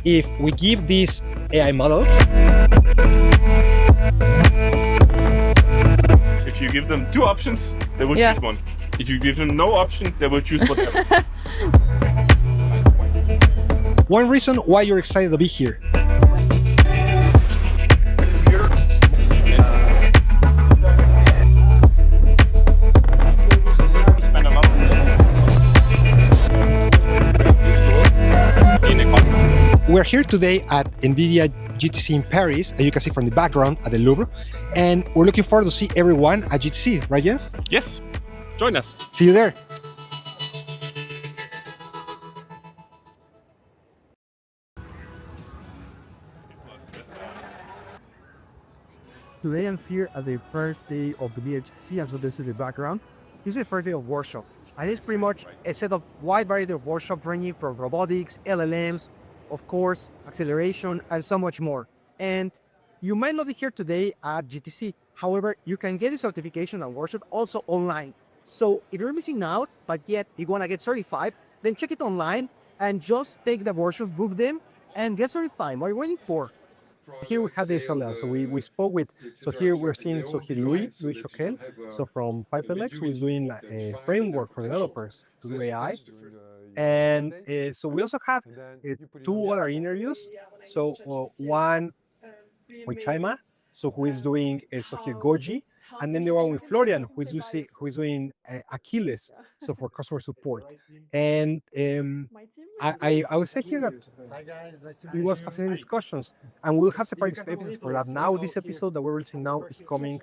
if we give these AI models, if you give them two options, they will choose one. If you give them no option, they will choose whatever. one reason why you're excited to be here. We're here today at NVIDIA GTC in Paris, as you can see from the background at the Louvre, and we're looking forward to see everyone at GTC, right, Jens? Yes, join us. See you there. Today I'm here at the first day of the GTC, as well as the background. This is the first day of workshops, and it's pretty much a set of wide variety of workshops ranging from robotics, LLMs, of course, acceleration, and so much more. And you might not be here today at GTC. However, you can get the certification and workshop also online. So if you're missing out, but yet you want to get certified, then check it online and just take the workshops, book them, and get certified. What are you waiting for? Here we have the SLL. So we spoke with, so here we're seeing, so here Louis Choquel, so from Pipelex, who is doing a framework for developers to do AI. And so we also have two other interviews. So one with Kleiman, so who is doing so here Goji, and then the one with Florian, who is doing Achilles, so for customer support. And I would say here that it was fascinating discussions, and we'll have separate episodes for that. Now this episode that we're releasing now is coming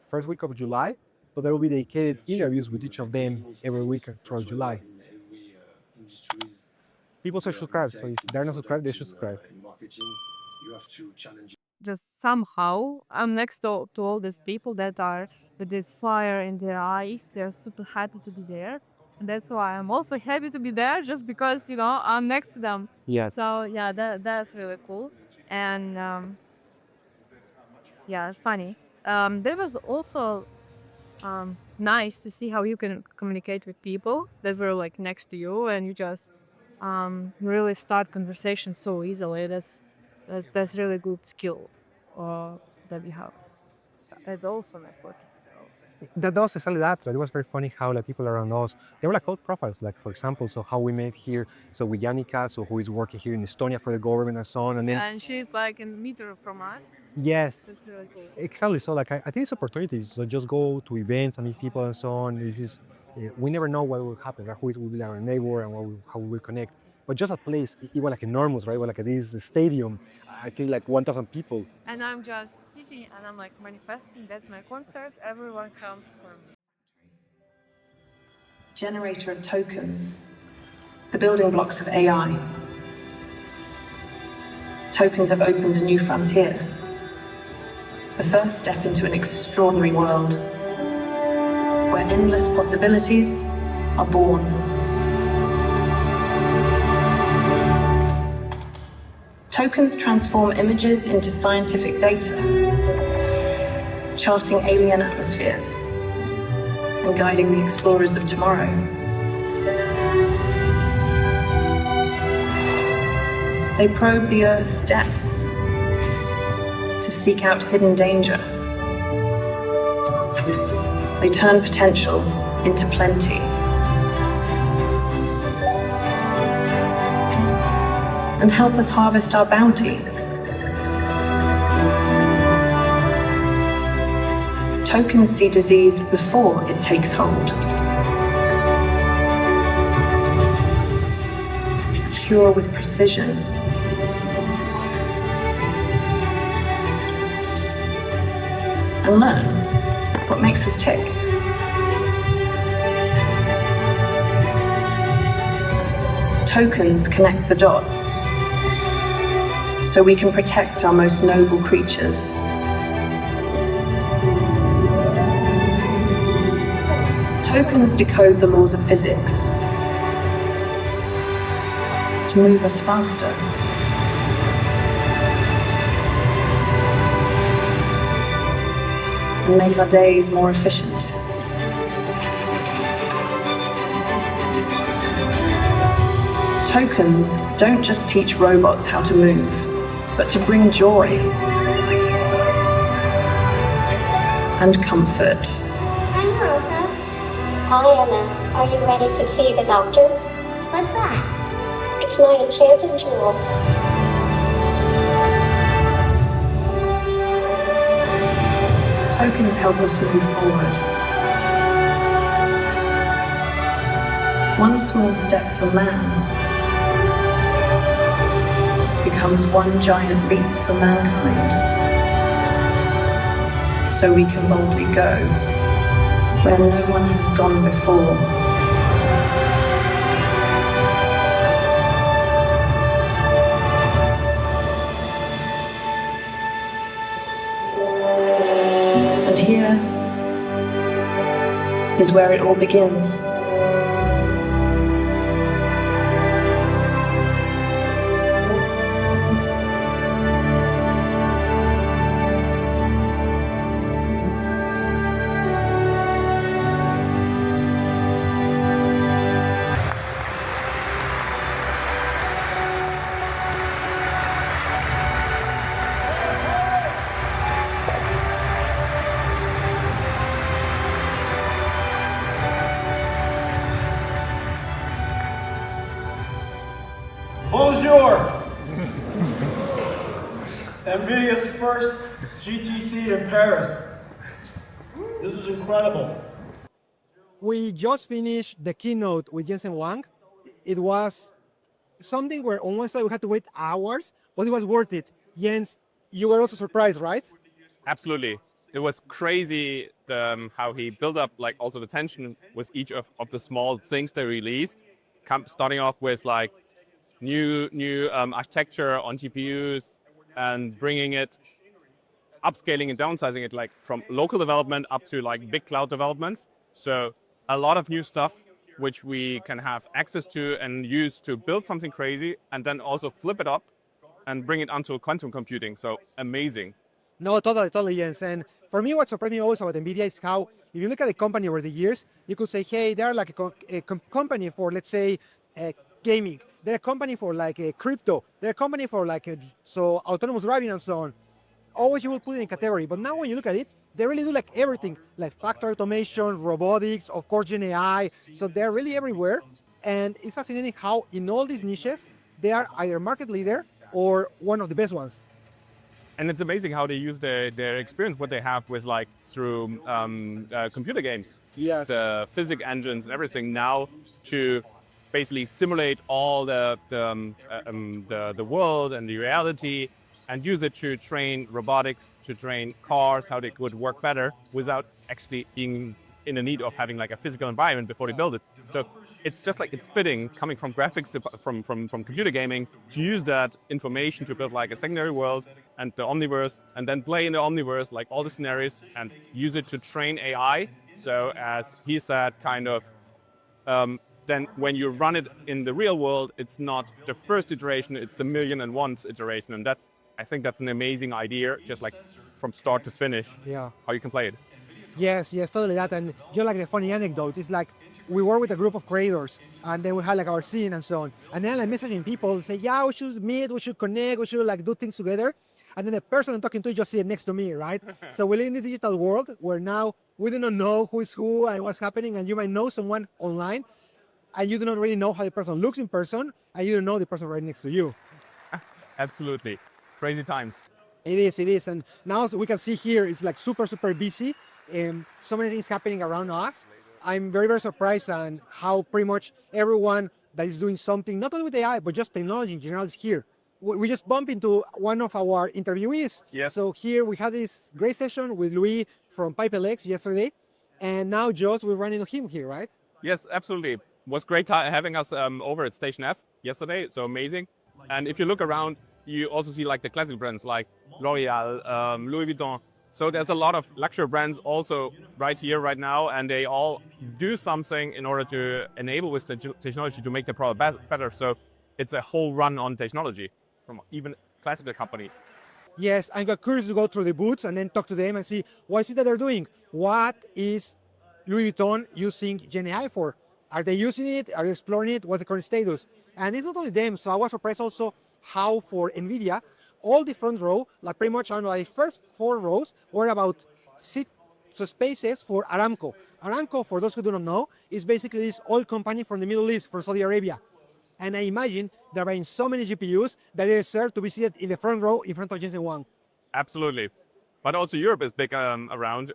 first week of July, but there will be dedicated interviews with each of them every week throughout July. People should subscribe, so if they're not subscribed, they should subscribe. Just somehow I'm next to all these people that are with this fire in their eyes. They're super happy to be there, and that's why I'm also happy to be there, just because I'm next to them. Yes. So yeah, that's really cool. And yeah, it's funny. That was also nice to see how you can communicate with people that were like next to you, and you just really start conversation so easily. That's really good skill that we have. It's also networking. That was exactly that. It was very funny how people around us, they were like old profiles. Like for example, so how we met here, so with Jaanika, so who is working here in Estonia for the government and so on. And she's like a meter from us. Yes. That's really cool. Exactly. So I think it's opportunities. So just go to events and meet people and so on. This is, we never know what will happen, right? Who will be our neighbor and how we will connect. But just a place, it was like enormous, right? Well, like this stadium, I think like 1,000 people. And I'm just sitting and I'm like manifesting, that's my concert, everyone comes for me. Generator of tokens, the building blocks of AI. Tokens have opened a new frontier, the first step into an extraordinary world where endless possibilities are born. Tokens transform images into scientific data, charting alien atmospheres and guiding the explorers of tomorrow. They probe the Earth's depths to seek out hidden danger. They turn potential into plenty. And help us harvest our bounty. Tokens see disease before it takes hold. Cure with precision. And learn what makes us tick. Tokens connect the dots, so we can protect our most noble creatures. Tokens decode the laws of physics to move us faster. And make our days more efficient. Tokens don't just teach robots how to move, but to bring joy and comfort. Hi, Rosa. Hi, Anna. Are you ready to see the doctor? What's that? It's my enchanted tool. Tokens help us move forward. One small step for man becomes one giant leap for mankind. So we can boldly go where no one has gone before. And here is where it all begins. Bonjour! NVIDIA's first GTC in Paris. This is incredible. We just finished the keynote with Jensen Huang. It was something where almost we had to wait hours, but it was worth it. Jens, you were also surprised, right? Absolutely. It was crazy how he built up like also the tension with each of the small things they released. Starting off with like new architecture on GPUs and bringing it, upscaling and downsizing it like from local development up to like big cloud developments. So a lot of new stuff which we can have access to and use to build something crazy and then also flip it up and bring it onto quantum computing. So amazing. No, totally, Jens. And for me, what surprised me always about NVIDIA is how, if you look at the company over the years, you could say, hey, they're like a company for, let's say, gaming. They're a company for like crypto. They're a company for like so autonomous driving and so on. Always you will put it in category. But now when you look at it, they really do like everything, like factory automation, robotics, of course, Gen.AI. So they're really everywhere. And it's fascinating how in all these niches, they are either market leader or one of the best ones. And it's amazing how they use their experience, what they have with like through computer games, Yes. the physics engines and everything now to basically simulate all the world and the reality and use it to train robotics, to train cars, how they could work better without actually being in the need of having like a physical environment before they build it. So it's just like it's fitting coming from graphics from computer gaming to use that information to build like a secondary world and the omniverse and then play in the omniverse like all the scenarios and use it to train AI. So as he said, kind of then when you run it in the real world, it's not the first iteration, it's the million and one iteration. And I think that's an amazing idea, just like from start to finish, how you can play it. Yes, totally that. And like the funny anecdote, it's like we were with a group of creators and then we had like our scene and so on. And then like messaging people say, yeah, we should meet, we should connect, we should like do things together. And then the person I'm talking to just sit next to me, right? So we live in this digital world where now we do not know who is who and what's happening. And you might know someone online and you do not really know how the person looks in person and you don't know the person right next to you. Absolutely. Crazy times. It is. And now we can see here, it's like super busy. So many things happening around us. I'm very surprised on how pretty much everyone that is doing something, not only with AI, but just technology in general is here. We just bumped into one of our interviewees. Yes. So here we had this great session with Louis from Pipelex yesterday. And now Josh, we ran into him here, right? Yes, absolutely. It was great having us over at Station F yesterday. So amazing. And if you look around, you also see like the classic brands like L'Oreal, Louis Vuitton. So there's a lot of luxury brands also right here, right now, and they all do something in order to enable with the technology to make the product better. So it's a whole run on technology from even classical companies. Yes, I got curious to go through the booths and then talk to them and see what is it that they're doing. What is Louis Vuitton using Gen.AI for? Are they using it? Are you exploring it? What's the current status? And it's not only them. So I was surprised also how for NVIDIA, all the front row, like pretty much on the first 4 rows, were about spaces for Aramco. Aramco, for those who do not know, is basically this oil company from the Middle East, from Saudi Arabia. And I imagine they're buying so many GPUs that they deserve to be seated in the front row in front of Jensen Huang. Absolutely. But also Europe is big around.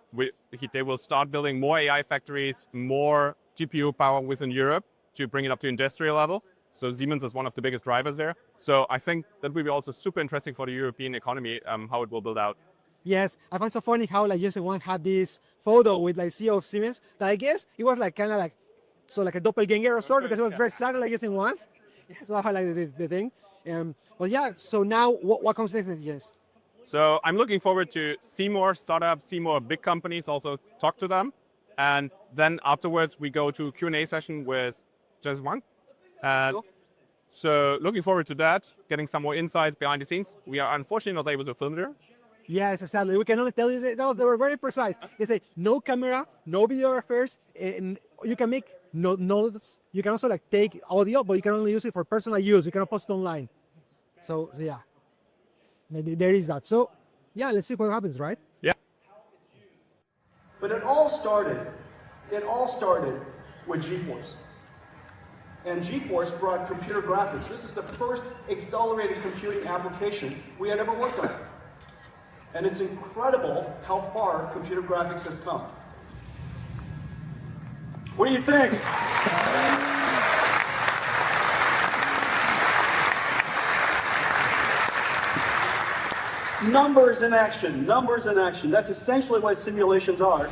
They will start building more AI factories, more GPU power within Europe to bring it up to industrial level. So Siemens is one of the biggest drivers there. So I think that will be also super interesting for the European economy, how it will build out. Yes, I find so funny how like Jensen Huang had this photo with like CEO of Siemens that I guess it was like kind of like, so like a doppelganger or sort, because it was very exactly like Jensen Huang. So I like the thing. But yeah, so now what comes next? Yes. So I'm looking forward to see more startups, see more big companies, also talk to them. And then afterwards we go to Q&A session with Jensen Huang. And so looking forward to that, getting some more insights behind the scenes. We are unfortunately not able to film there. Yes, exactly. We can only tell you, no, they were very precise. They say no camera, no videographers, and you can make notes. You can also like take audio, but you can only use it for personal use. You cannot post it online. So yeah, there is that. So yeah, let's see what happens, right? Yeah. But it all started with GeForce. And GeForce brought computer graphics. This is the first accelerated computing application we had ever worked on. And it's incredible how far computer graphics has come. What do you think? Numbers in action, numbers in action. That's essentially what simulations are.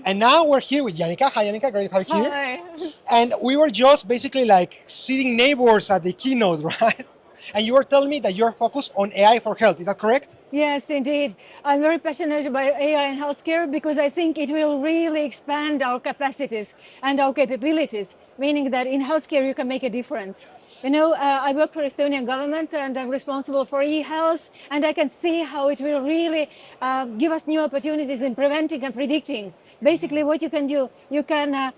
And now we're here with Jaanika. Hi, Jaanika. Great to have you here. Hi. And we were just basically like sitting neighbors at the keynote, right? And you were telling me that you're focused on AI for health. Is that correct? Yes, indeed. I'm very passionate about AI in healthcare because I think it will really expand our capacities and our capabilities, meaning that in healthcare you can make a difference. You know, I work for Estonian government and I'm responsible for e-health, and I can see how it will really give us new opportunities in preventing and predicting. Basically what you can do, you can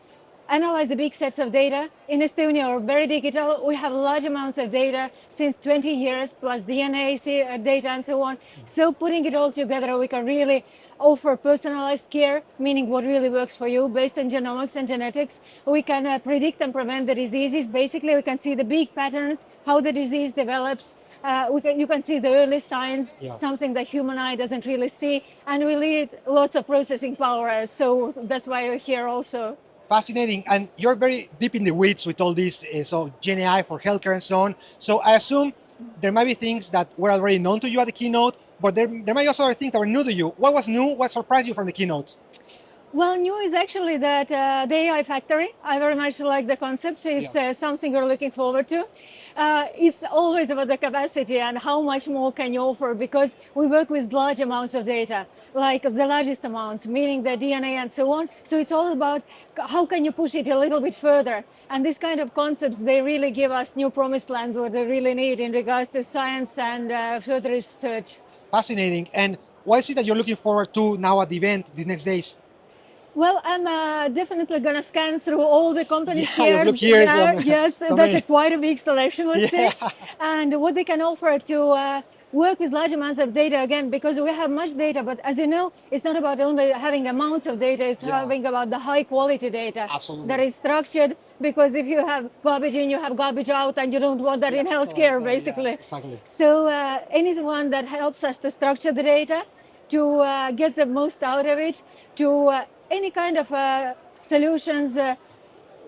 analyze the big sets of data. In Estonia, we're very digital. We have large amounts of data since 20 years, plus DNA data and so on. So putting it all together, we can really offer personalized care, meaning what really works for you based on genomics and genetics. We can predict and prevent the diseases. Basically, we can see the big patterns, how the disease develops. You can see the early signs, something that human eye doesn't really see, and we need lots of processing power. So that's why we're here also. Fascinating. And you're very deep in the weeds with all this, so Gen AI for healthcare and so on. So I assume there might be things that were already known to you at the keynote, but there might be also other things that were new to you. What was new? What surprised you from the keynote? Well, new is actually that the AI factory. I very much like the concept. It's something we're looking forward to. It's always about the capacity and how much more can you offer, because we work with large amounts of data, like the largest amounts, meaning the DNA and so on. So it's all about how can you push it a little bit further. And these kind of concepts, they really give us new promised lands, what they really need in regards to science and further research. Fascinating. And what is it that you're looking forward to now at the event these next days? Well, I'm definitely going to scan through all the companies Yeah, here. look here. Yes, so that's many. quite a big selection, let's say. And what they can offer to work with large amounts of data, again, because we have much data, but as you know, it's not about only having amounts of data, it's having about the high quality data. Absolutely. That is structured, because if you have garbage in, you have garbage out, and you don't want that in healthcare, basically. Exactly. So anyone that helps us to structure the data, to get the most out of it, to any kind of solutions,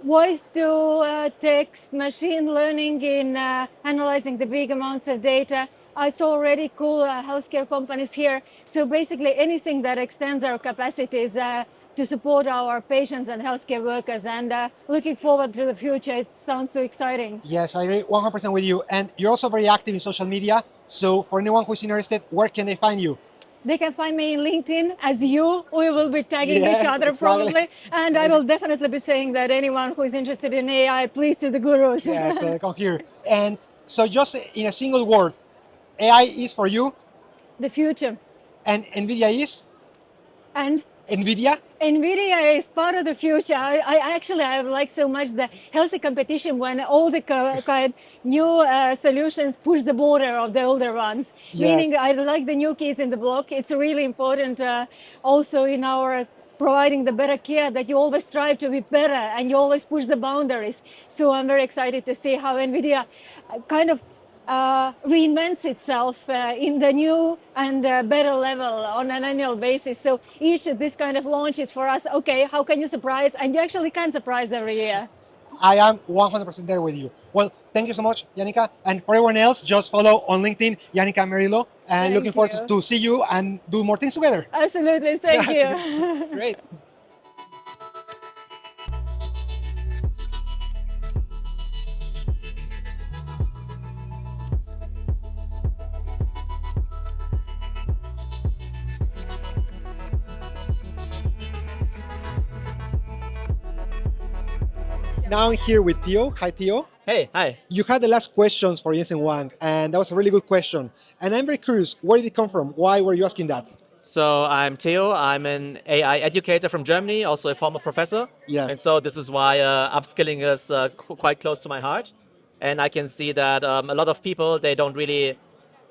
voice to text, machine learning in analyzing the big amounts of data. I saw already cool healthcare companies here. So basically anything that extends our capacities to support our patients and healthcare workers, and looking forward to the future. It sounds so exciting. Yes, I agree 100% with you. And you're also very active in social media. So for anyone who's interested, where can they find you? They can find me in LinkedIn as you. We will be tagging each other exactly. probably. And I will definitely be saying that anyone who is interested in AI, please to the gurus. Yes, come here. And so just in a single word, AI is for you? The future. And NVIDIA is? And? NVIDIA? NVIDIA is part of the future. I like so much the healthy competition when all the new solutions push the border of the older ones. Yes. Meaning I like the new kids in the block. It's really important also in our providing the better care, that you always strive to be better and you always push the boundaries. So I'm very excited to see how NVIDIA kind of reinvents itself in the new and better level on an annual basis. So each of this kind of launch is for us, okay, how can you surprise? And you actually can surprise every year. I am 100% there with you. Well, thank you so much, Jaanika. And for everyone else, just follow on LinkedIn, Jaanika and Merilo. And looking forward to see you and do more things together. Absolutely, thank you. Great. Now I'm here with Teo. Hi, Teo. Hey, hi. You had the last questions for Jensen Huang, and that was a really good question. And I'm very curious, where did it come from? Why were you asking that? So I'm Teo. I'm an AI educator from Germany, also a former professor. Yes. And so this is why upskilling is quite close to my heart. And I can see that a lot of people, they don't really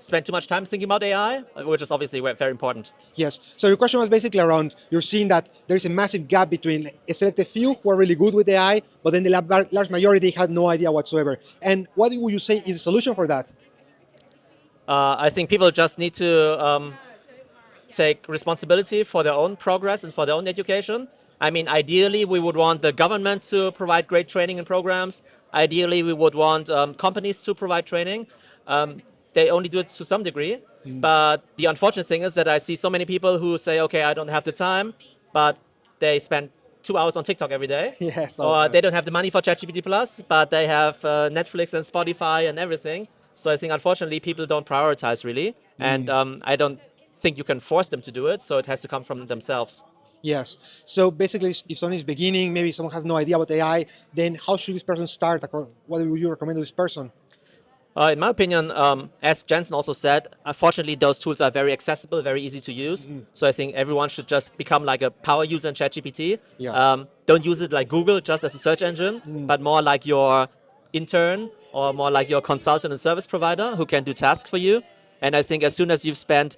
spend too much time thinking about AI, which is obviously very important. Yes. So your question was basically around, you're seeing that there's a massive gap between a selected few who are really good with AI, but then the large majority had no idea whatsoever. And what would you say is the solution for that? I think people just need to take responsibility for their own progress and for their own education. I mean, ideally, we would want the government to provide great training and programs. Ideally, we would want companies to provide training. They only do it to some degree. But the unfortunate thing is that I see so many people who say, okay, I don't have the time, but they spend 2 hours on TikTok every day. Yes. Or they don't have the money for ChatGPT Plus, but they have Netflix and Spotify and everything. So I think, unfortunately, people don't prioritize really. And I don't think you can force them to do it. So it has to come from themselves. Yes. So basically, if someone is beginning, maybe someone has no idea about AI, then how should this person start? What would you recommend to this person? In my opinion, as Jensen also said, unfortunately, those tools are very accessible, very easy to use. So I think everyone should just become like a power user in ChatGPT. Yeah. Don't use it like Google, just as a search engine, but more like your intern or more like your consultant and service provider who can do tasks for you. And I think as soon as you've spent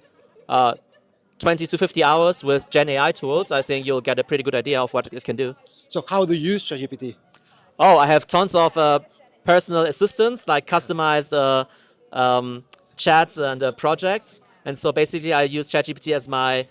20 to 50 hours with Gen AI tools, I think you'll get a pretty good idea of what it can do. So how do you use ChatGPT? Oh, I have tons of personal assistants, like customized chats and projects. And so basically I use ChatGPT as my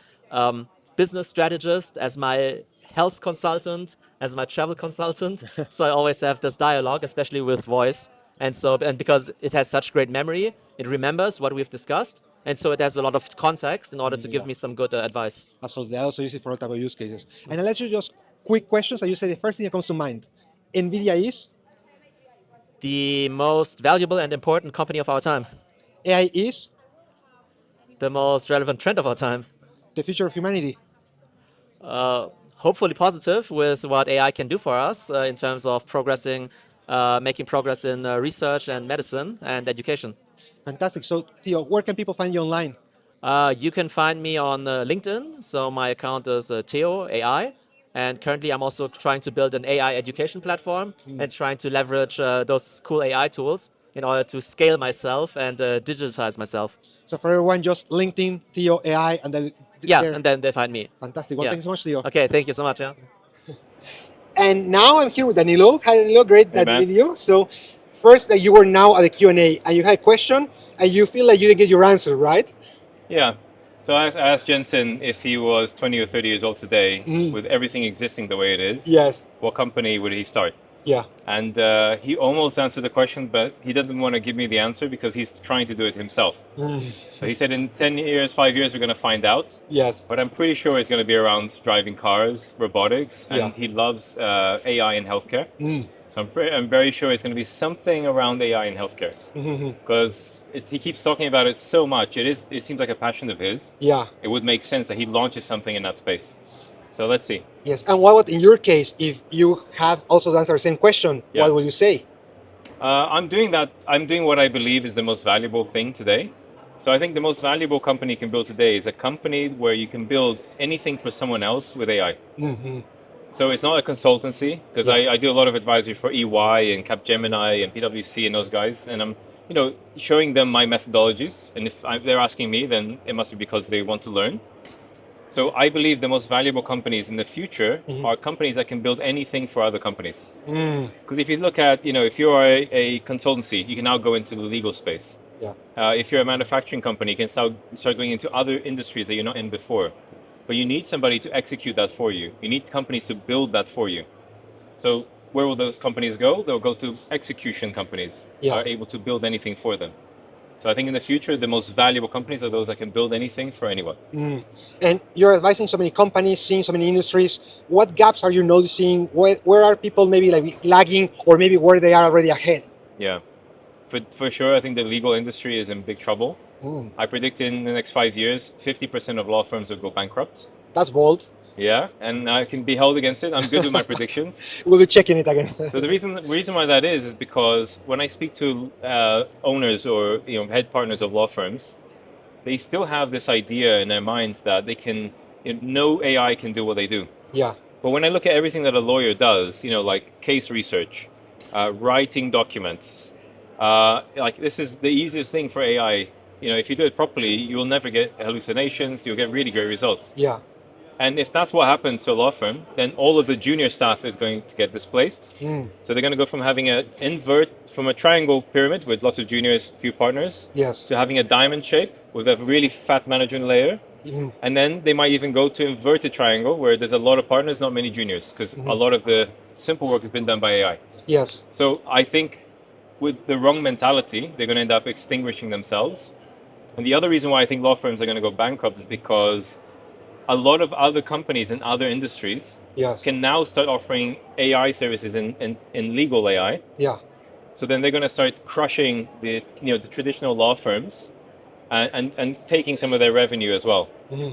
business strategist, as my health consultant, as my travel consultant. So I always have this dialogue, especially with voice. And because it has such great memory, it remembers what we've discussed. And so it has a lot of context in order to give me some good advice. Absolutely. I also use it for all type of use cases. And I'll let you just quick questions. And you say the first thing that comes to mind. NVIDIA is? The most valuable and important company of our time. AI is? The most relevant trend of our time. The future of humanity? Hopefully positive with what AI can do for us in terms of progressing, making progress in research and medicine and education. Fantastic. So, Theo, where can people find you online? You can find me on LinkedIn. So my account is Teo.AI. And currently I'm also trying to build an AI education platform and trying to leverage those cool AI tools in order to scale myself and digitize myself. So for everyone, just LinkedIn, Teo.AI, and then and then they find me. Fantastic. Well, thanks so much, Theo. Okay, thank you so much. Yeah. And now I'm here with Danilo. Hi, Danilo. Great that video. So first, that you were now at the Q&A, and you had a question, and you feel like you didn't get your answer, right? Yeah. So I asked Jensen if he was 20 or 30 years old today, with everything existing the way it is. Yes. What company would he start? Yeah. And he almost answered the question, but he doesn't want to give me the answer because he's trying to do it himself. So he said in 10 years, 5 years, we're going to find out. Yes. But I'm pretty sure it's going to be around driving cars, robotics, and he loves AI in healthcare. So I'm very sure it's going to be something around AI in healthcare. Because he keeps talking about it so much. It seems like a passion of his. Yeah. It would make sense that he launches something in that space. So let's see. Yes. And what in your case, if you had also answered the same question, what would you say? I'm doing that. I'm doing what I believe is the most valuable thing today. So I think the most valuable company you can build today is a company where you can build anything for someone else with AI. So it's not a consultancy, because I do a lot of advisory for EY and Capgemini and PwC and those guys, and I'm showing them my methodologies. And if they're asking me, then it must be because they want to learn. So I believe the most valuable companies in the future are companies that can build anything for other companies. Because if you look at, if you are a consultancy, you can now go into the legal space. If you're a manufacturing company, you can start going into other industries that you're not in before. But you need somebody to execute that for you. You need companies to build that for you. So where will those companies go? They'll go to execution companies that are able to build anything for them. So I think in the future, the most valuable companies are those that can build anything for anyone. And you're advising so many companies, seeing so many industries. What gaps are you noticing? Where are people maybe like lagging, or maybe where they are already ahead? Yeah, for sure, I think the legal industry is in big trouble. I predict in the next 5 years, 50% of law firms will go bankrupt. That's bold. Yeah, and I can be held against it. I'm good with my predictions. We'll be checking it again. So the reason why that is because when I speak to owners or head partners of law firms, they still have this idea in their minds that they can, no AI can do what they do. Yeah. But when I look at everything that a lawyer does, like case research, writing documents, like this is the easiest thing for AI. If you do it properly, you will never get hallucinations. You'll get really great results. Yeah. And if that's what happens to a law firm, then all of the junior staff is going to get displaced. So they're going to go from having from a triangle pyramid with lots of juniors, few partners, to having a diamond shape with a really fat management layer. And then they might even go to inverted triangle where there's a lot of partners, not many juniors, because a lot of the simple work has been done by AI. Yes. So I think with the wrong mentality, they're going to end up extinguishing themselves. And the other reason why I think law firms are going to go bankrupt is because a lot of other companies in other industries can now start offering AI services in legal AI. Yeah. So then they're going to start crushing the traditional law firms and taking some of their revenue as well.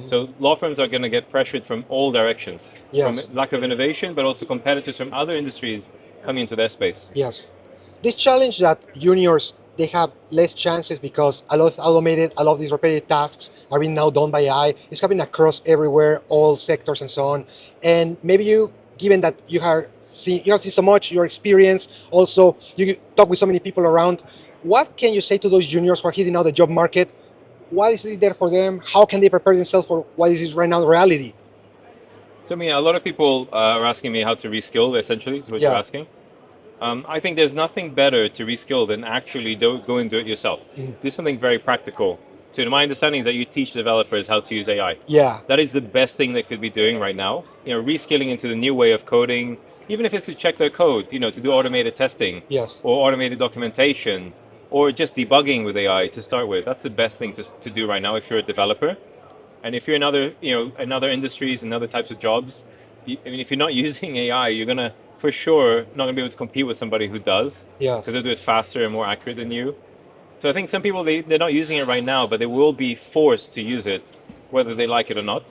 So law firms are going to get pressured from all directions, from lack of innovation, but also competitors from other industries coming into their space. Yes. This challenge that juniors, they have less chances because a lot of automated, a lot of these repetitive tasks are being now done by AI. It's happening across everywhere, all sectors and so on. And maybe you, given that you have seen so much, your experience, also you talk with so many people around, what can you say to those juniors who are hitting out the job market? What is it there for them? How can they prepare themselves for what is right now the reality? So a lot of people are asking me how to reskill, essentially, is what you're asking. I think there's nothing better to reskill than actually go and do it yourself. Do something very practical. So my understanding is that you teach developers how to use AI. Yeah. That is the best thing they could be doing right now. Reskilling into the new way of coding, even if it's to check their code, to do automated testing. Yes. Or automated documentation. or just debugging with AI to start with. That's the best thing to do right now if you're a developer. And if you're in other, in other industries and other types of jobs, I mean, if you're not using AI, you're gonna for sure not gonna be able to compete with somebody who does, Yes. because they'll do it faster and more accurate than you. So I think some people they're not using it right now, but they will be forced to use it, whether they like it or not.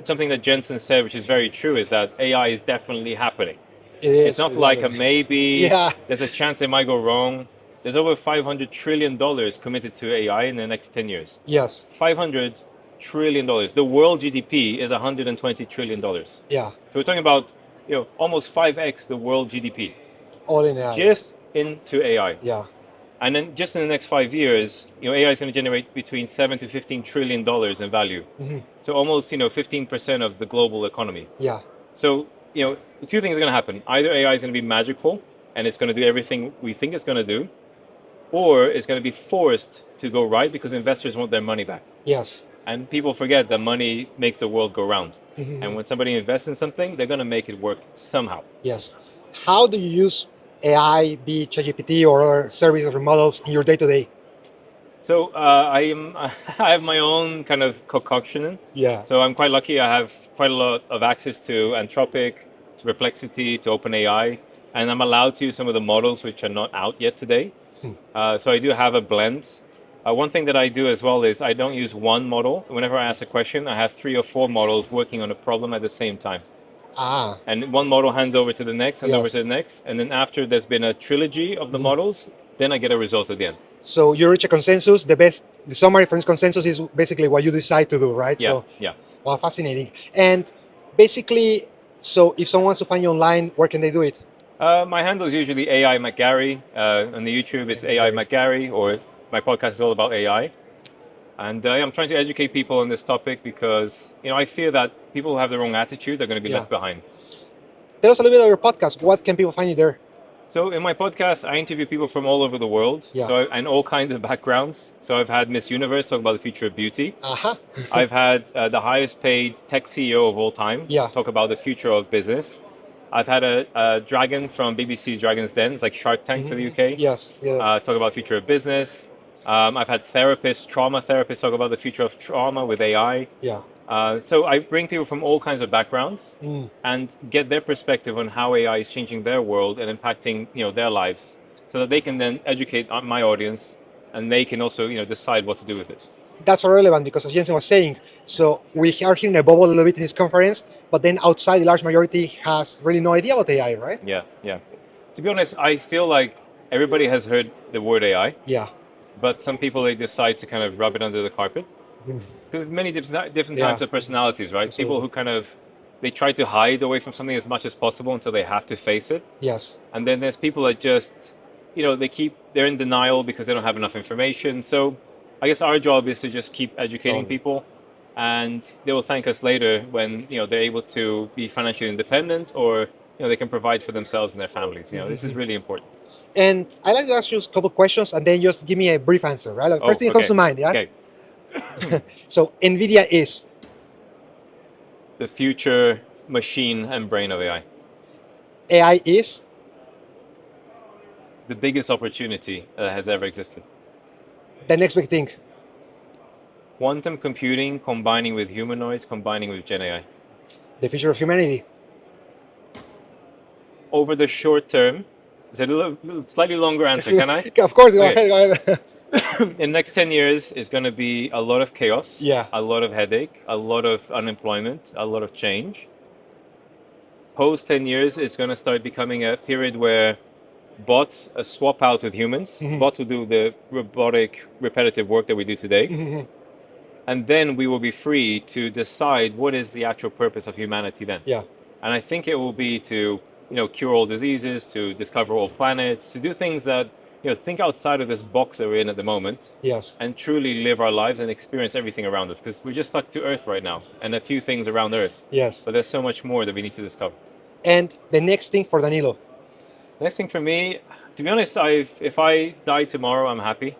Something that Jensen said, which is very true, is that AI is definitely happening. It is. It's not like a maybe. Yeah. There's a chance it might go wrong. There's over $500 trillion committed to AI in the next 10 years. Yes. $500 trillion. The world GDP is $120 trillion. Yeah. So we're talking about almost 5x the world GDP All in AI. just into AI. Yeah. And then just in the next 5 years, AI is going to generate between $7 to $15 trillion in value. So almost 15% of the global economy. Yeah. So two things are going to happen. Either AI is going to be magical and it's going to do everything we think it's going to do, or it's going to be forced to go right because investors want their money back. Yes. And people forget that money makes the world go round. And when somebody invests in something, they're going to make it work somehow. Yes. How do you use AI, be it ChatGPT or other services or models in your day-to-day? So I have my own kind of concoction. Yeah. So I'm quite lucky. I have quite a lot of access to Anthropic, to Perplexity, to OpenAI, and I'm allowed to use some of the models which are not out yet today. So I do have a blend. One thing that I do as well is I don't use one model. Whenever I ask a question, I have 3 or 4 models working on a problem at the same time. And one model hands over to the next, over to the next, and then after there's been a trilogy of the models, then I get a result at the end. So you reach a consensus. The summary for this consensus is basically what you decide to do, right? Yeah, so, yeah. Wow, fascinating. And basically, so if someone wants to find you online, where can they do it? My handle is usually AI McGarry. On the YouTube, it's AI McGarry, or my podcast is all about AI. And I'm trying to educate people on this topic because, I fear that people who have the wrong attitude are going to be left behind. Tell us a little bit about your podcast. What can people find you there? So in my podcast, I interview people from all over the world, and all kinds of backgrounds. So I've had Miss Universe talk about the future of beauty. I've had the highest paid tech CEO of all time talk about the future of business. I've had a dragon from BBC's Dragon's Den, it's like Shark Tank for the UK. Talk about the future of business. I've had trauma therapists talk about the future of trauma with AI. So I bring people from all kinds of backgrounds and get their perspective on how AI is changing their world and impacting their lives, so that they can then educate my audience and they can also decide what to do with it. That's so relevant because, as Jensen was saying, so we are here in a bubble a little bit in this conference, but then outside the large majority has really no idea about AI, right? Yeah. To be honest, I feel like everybody has heard the word AI. But some people, they decide to kind of rub it under the carpet. Because there's many different types of personalities, right? Absolutely. People who kind of, they try to hide away from something as much as possible until they have to face it. And then there's people that just, they're in denial because they don't have enough information. So I guess our job is to just keep educating people, and they will thank us later when, they're able to be financially independent, or, they can provide for themselves and their families. This is really important. And I'd like to ask you a couple of questions and then just give me a brief answer, right? Like, first thing that comes to mind, yes? Okay. So NVIDIA is? The future machine and brain of AI. AI is? The biggest opportunity that has ever existed. The next big thing? Quantum computing combining with humanoids, combining with Gen AI. The future of humanity? Over the short term, it's a slightly longer answer, can I? Of course, go ahead. In the next 10 years, it's going to be a lot of chaos, a lot of headache, a lot of unemployment, a lot of change. Post 10 years, it's going to start becoming a period where bots swap out with humans. Bots will do the robotic, repetitive work that we do today. And then we will be free to decide what is the actual purpose of humanity then. And I think it will be to cure all diseases, to discover all planets, to do things that, think outside of this box that we're in at the moment. And truly live our lives and experience everything around us. Because we're just stuck to Earth right now, and a few things around Earth. But there's so much more that we need to discover. And the next thing for Danilo? Next thing for me, to be honest, if I die tomorrow, I'm happy.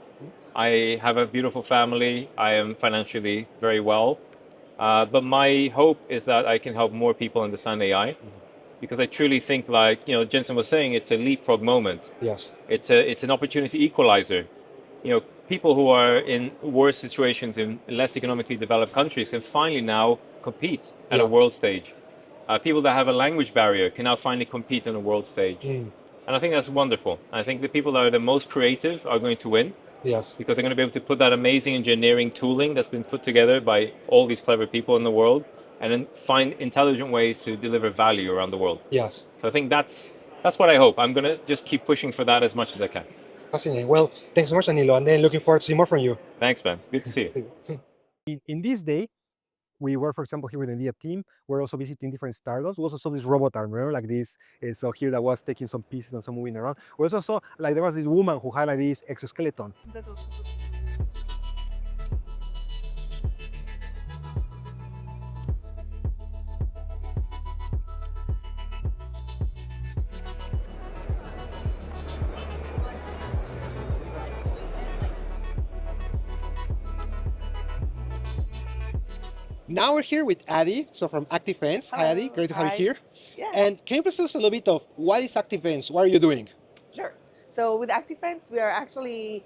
I have a beautiful family. I am financially very well. But my hope is that I can help more people understand AI. because I truly think, like Jensen was saying, it's a leapfrog moment. Yes. It's an opportunity equalizer. People who are in worse situations in less economically developed countries can finally now compete at a world stage. People that have a language barrier can now finally compete on a world stage. And I think that's wonderful. I think the people that are the most creative are going to win. Yes. Because they're going to be able to put that amazing engineering tooling that's been put together by all these clever people in the world, and then find intelligent ways to deliver value around the world. Yes. So I think that's what I hope. I'm going to just keep pushing for that as much as I can. Fascinating. Well, thanks so much, Danilo, and then looking forward to see more from you. Thanks, man. Good to see you. In this day, we were, for example, here with the NVIDIA team, we're also visiting different startups. We also saw this robot arm, remember, like this. So here that was taking some pieces and some moving around. We also saw, like, there was this woman who had like this exoskeleton. That was Now we're here with Adi, so from ActiveFence. Hi, Adi. Great to have you here. Yeah. And can you please tell us a little bit of what is ActiveFence? What are you doing? Sure. So with ActiveFence, we are actually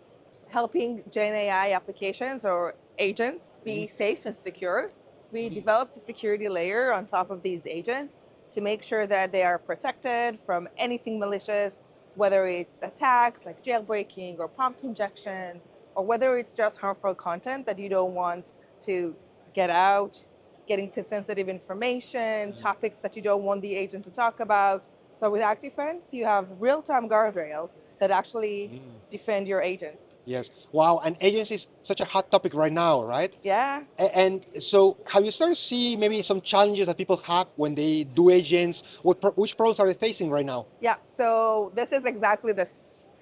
helping Gen.AI applications or agents be safe and secure. We developed a security layer on top of these agents to make sure that they are protected from anything malicious, whether it's attacks like jailbreaking or prompt injections, or whether it's just harmful content that you don't want to get out, getting to sensitive information, topics that you don't want the agent to talk about. So with ActiveFence, you have real-time guardrails that actually defend your agents. Yes. Wow. And agents is such a hot topic right now, right? Yeah. And so have you started to see maybe some challenges that people have when they do agents? Which problems are they facing right now? Yeah. So this is exactly the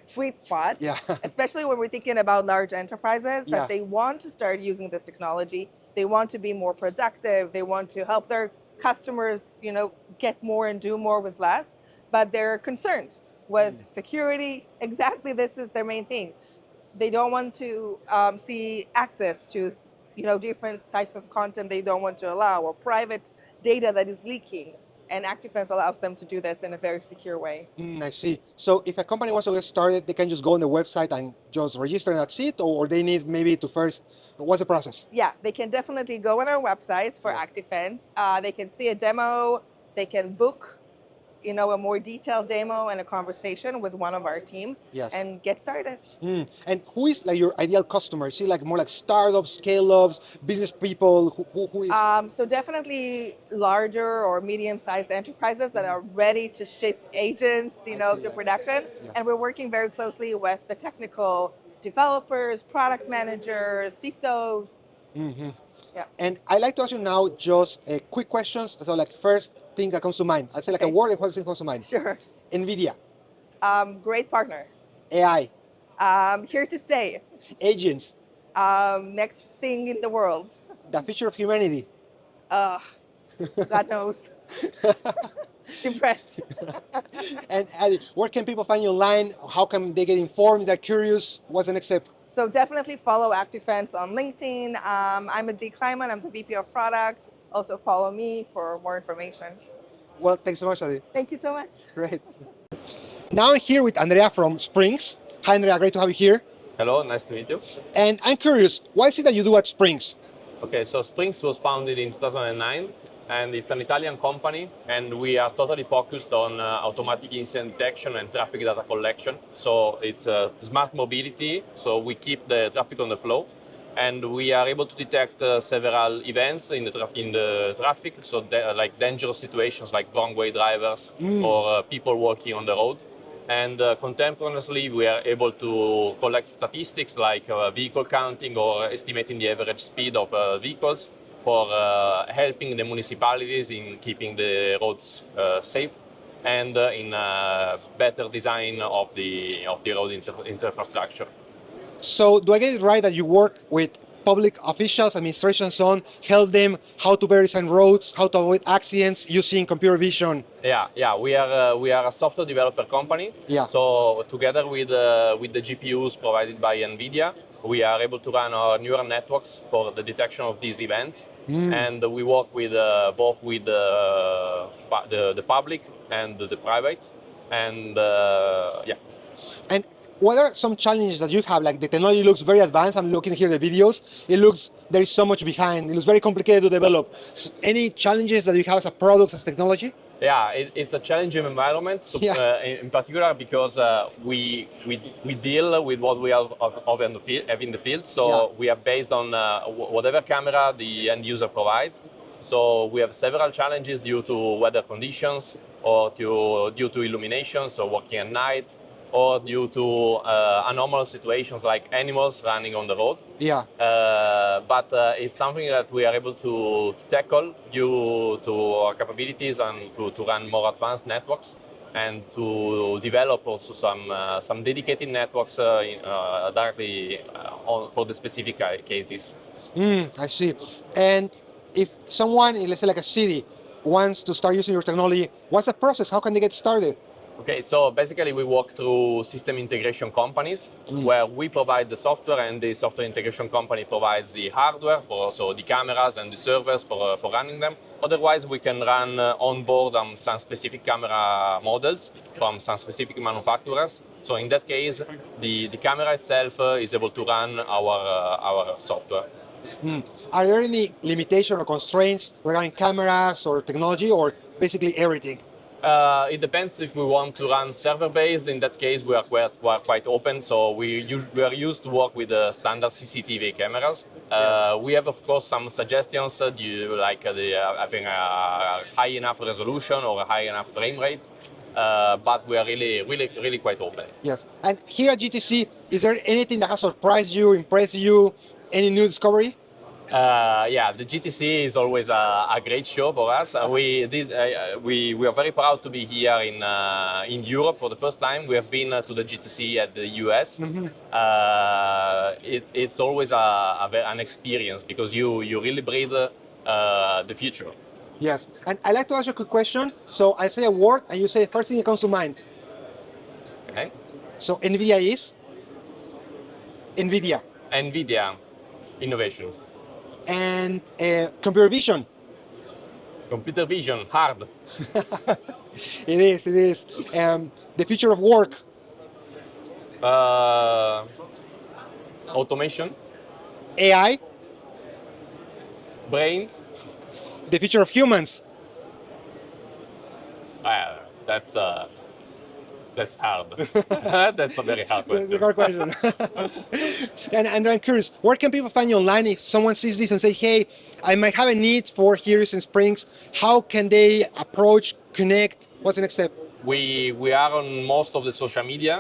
sweet spot. Yeah. Especially when we're thinking about large enterprises that they want to start using this technology. They want to be more productive. They want to help their customers, get more and do more with less. But they're concerned with security. Exactly, this is their main thing. They don't want to see access to, different types of content they don't want to allow, or private data that is leaking. And ActiveFence allows them to do this in a very secure way. I see. So if a company wants to get started, they can just go on the website and just register and that's it? Or they need maybe to first, what's the process? Yeah, they can definitely go on our websites for ActiveFence. They can see a demo, they can book a more detailed demo and a conversation with one of our teams and get started. And who is like your ideal customer? Is it like more like startups, scale-ups, business people? Who is? So definitely larger or medium-sized enterprises that are ready to ship agents, to production. And we're working very closely with the technical developers, product managers, CISOs. Yeah. And I'd like to ask you now just quick questions. So like first thing that comes to mind. I'll say like a word and first thing comes to mind. Sure. NVIDIA. Great partner. AI. Here to stay. Agents. Next thing in the world. The future of humanity. God knows. Depressed. And where can people find you online? How can they get informed? They're curious. What's the next step? So definitely follow ActiveFence on LinkedIn. I'm Kleiman. I'm the VP of Product. Also follow me for more information. Well, thanks so much, Adi. Thank you so much. Great. Now I'm here with Andrea from Sprinx. Hi, Andrea. Great to have you here. Hello. Nice to meet you. And I'm curious, what is it that you do at Sprinx? Okay, so Sprinx was founded in 2009, and it's an Italian company, and we are totally focused on automatic incident detection and traffic data collection. So it's smart mobility, so we keep the traffic on the flow, and we are able to detect several events in the traffic, so like dangerous situations like wrong-way drivers or people walking on the road. And contemporaneously, we are able to collect statistics like vehicle counting or estimating the average speed of vehicles for helping the municipalities in keeping the roads safe and in better design of the road infrastructure. So do I get it right that you work with public officials, administration, and so on, help them how to better design roads, how to avoid accidents using computer vision? Yeah. We are a software developer company. Yeah. So together with the GPUs provided by NVIDIA, we are able to run our neural networks for the detection of these events. And we work with both with the public and the private. And yeah. And what are some challenges that you have? Like the technology looks very advanced. I'm looking here at the videos. It looks there is so much behind. It looks very complicated to develop. So any challenges that you have as a product, as technology? Yeah, it's a challenging environment, so, in particular because we deal with what we have in the field. So we are based on whatever camera the end user provides. So we have several challenges due to weather conditions, or due to illumination, so working at night, or due to anomalous situations like animals running on the road. Yeah. But it's something that we are able to tackle due to our capabilities and to run more advanced networks, and to develop also some dedicated networks directly for the specific cases. I see. And if someone, let's say like a city, wants to start using your technology, what's the process? How can they get started? Okay, so basically we work through system integration companies where we provide the software, and the software integration company provides the hardware, so the cameras and the servers for running them. Otherwise, we can run on board some specific camera models from some specific manufacturers. So in that case, the camera itself is able to run our software. Are there any limitation or constraints regarding cameras or technology, or basically everything? It depends if we want to run server-based. In that case, we are quite open. So we are used to work with standard CCTV cameras. We have, of course, some suggestions, like having a high enough resolution or a high enough frame rate. But we are really quite open. Yes. And here at GTC, is there anything that has surprised you, impressed you, any new discovery? Yeah, the GTC is always a great show for us. We are very proud to be here in Europe for the first time. We have been to the GTC at the US. It's always an experience because you really breathe the future. Yes, and I'd like to ask you a quick question. So I'll say a word, and you say the first thing that comes to mind. Okay. So NVIDIA is? NVIDIA. NVIDIA, innovation. And computer vision. Computer vision, hard. It is. The future of work. Automation. AI. Brain. The future of humans. That's hard. That's a very hard question. That's a hard question. And Andrea, I'm curious, where can people find you online if someone sees this and say, hey, I might have a need for here in Sprinx? How can they approach, connect? What's the next step? We are on most of the social media.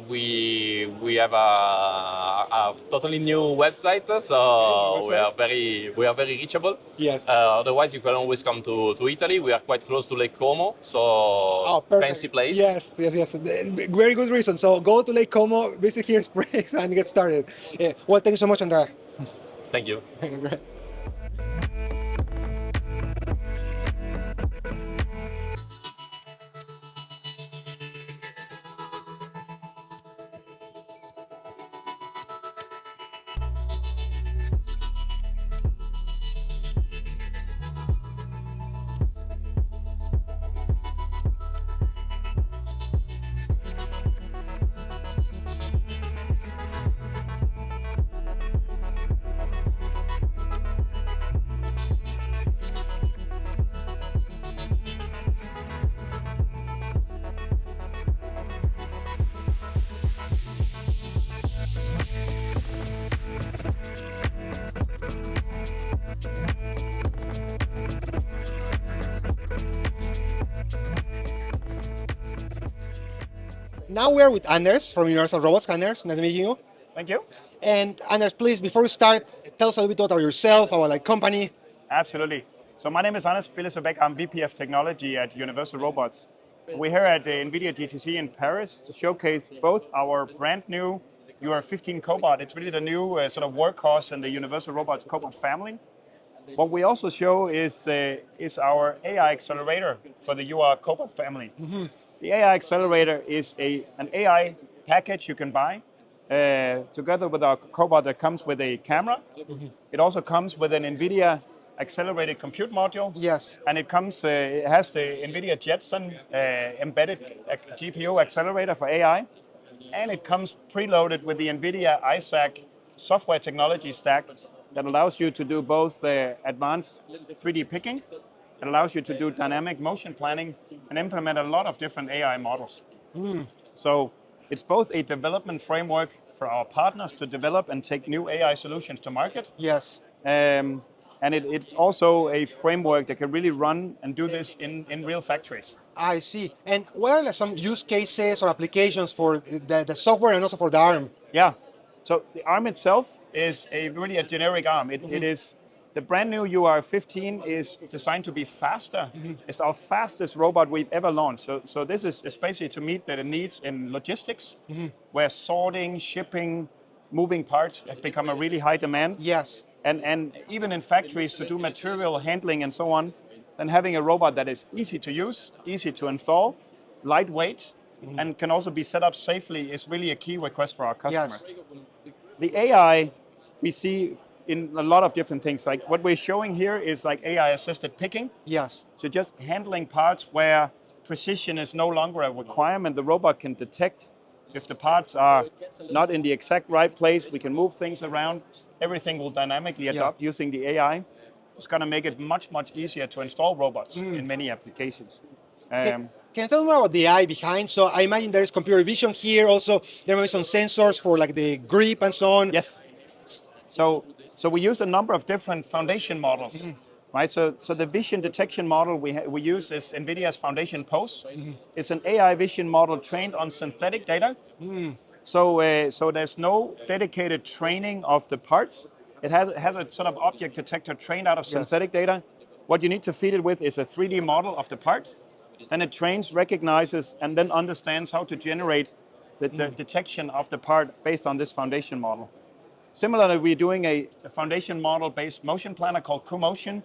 We have a totally new website, so we are very reachable. Yes. Otherwise, you can always come to Italy. We are quite close to Lake Como, so fancy place. Yes. Very good reason. So go to Lake Como, visit here Sprinx, and get started. Well, thank you so much, Andrea. Thank you. Now we are with Anders from Universal Robots. Anders, nice meeting you. Thank you. And Anders, please, before we start, tell us a little bit about yourself, about like company. Absolutely. So my name is Billesø Beck. I'm VP of Technology at Universal Robots. We're here at the NVIDIA GTC in Paris to showcase both our brand new UR15 cobot. It's really the new sort of workhorse in the Universal Robots cobot family. What we also show is our AI accelerator for the UR cobot family. The AI accelerator is an AI package you can buy together with our cobot that comes with a camera. It also comes with an NVIDIA accelerated compute module. Yes. And it comes, it has the NVIDIA Jensen embedded GPU accelerator for AI. And it comes preloaded with the NVIDIA Aeshah software technology stack that allows you to do both advanced 3D picking, it allows you to do dynamic motion planning, and implement a lot of different AI models. So it's both a development framework for our partners to develop and take new AI solutions to market. Yes. And it's also a framework that can really run and do this in real factories. I see. And what are some use cases or applications for the software and also for the ARM? Yeah. So the ARM itself is really a generic ARM. It is the brand new UR15 is designed to be faster. It's our fastest robot we've ever launched. So this is especially to meet the needs in logistics, where sorting, shipping, moving parts have become a really high demand. Yes. And even in factories to do material handling and so on, then having a robot that is easy to use, easy to install, lightweight, and can also be set up safely is really a key request for our customers. Yes. The AI we see in a lot of different things. Like what we're showing here is like AI-assisted picking. Yes. So just handling parts where precision is no longer a requirement. The robot can detect if the parts are not in the exact right place. We can move things around. Everything will dynamically adapt using the AI. It's going to make it much, much easier to install robots in many applications. Can you tell me more about the AI behind? So I imagine there's computer vision here. Also, there may be some sensors for like the grip and so on. Yes. So we use a number of different foundation models, right? So the vision detection model we use is NVIDIA's Foundation Pose. It's an AI vision model trained on synthetic data. So there's no dedicated training of the parts. It has a sort of object detector trained out of synthetic data. What you need to feed it with is a 3D model of the part. Then it trains, recognizes, and then understands how to generate the detection of the part based on this foundation model. Similarly, we're doing a foundation model-based motion planner called QMotion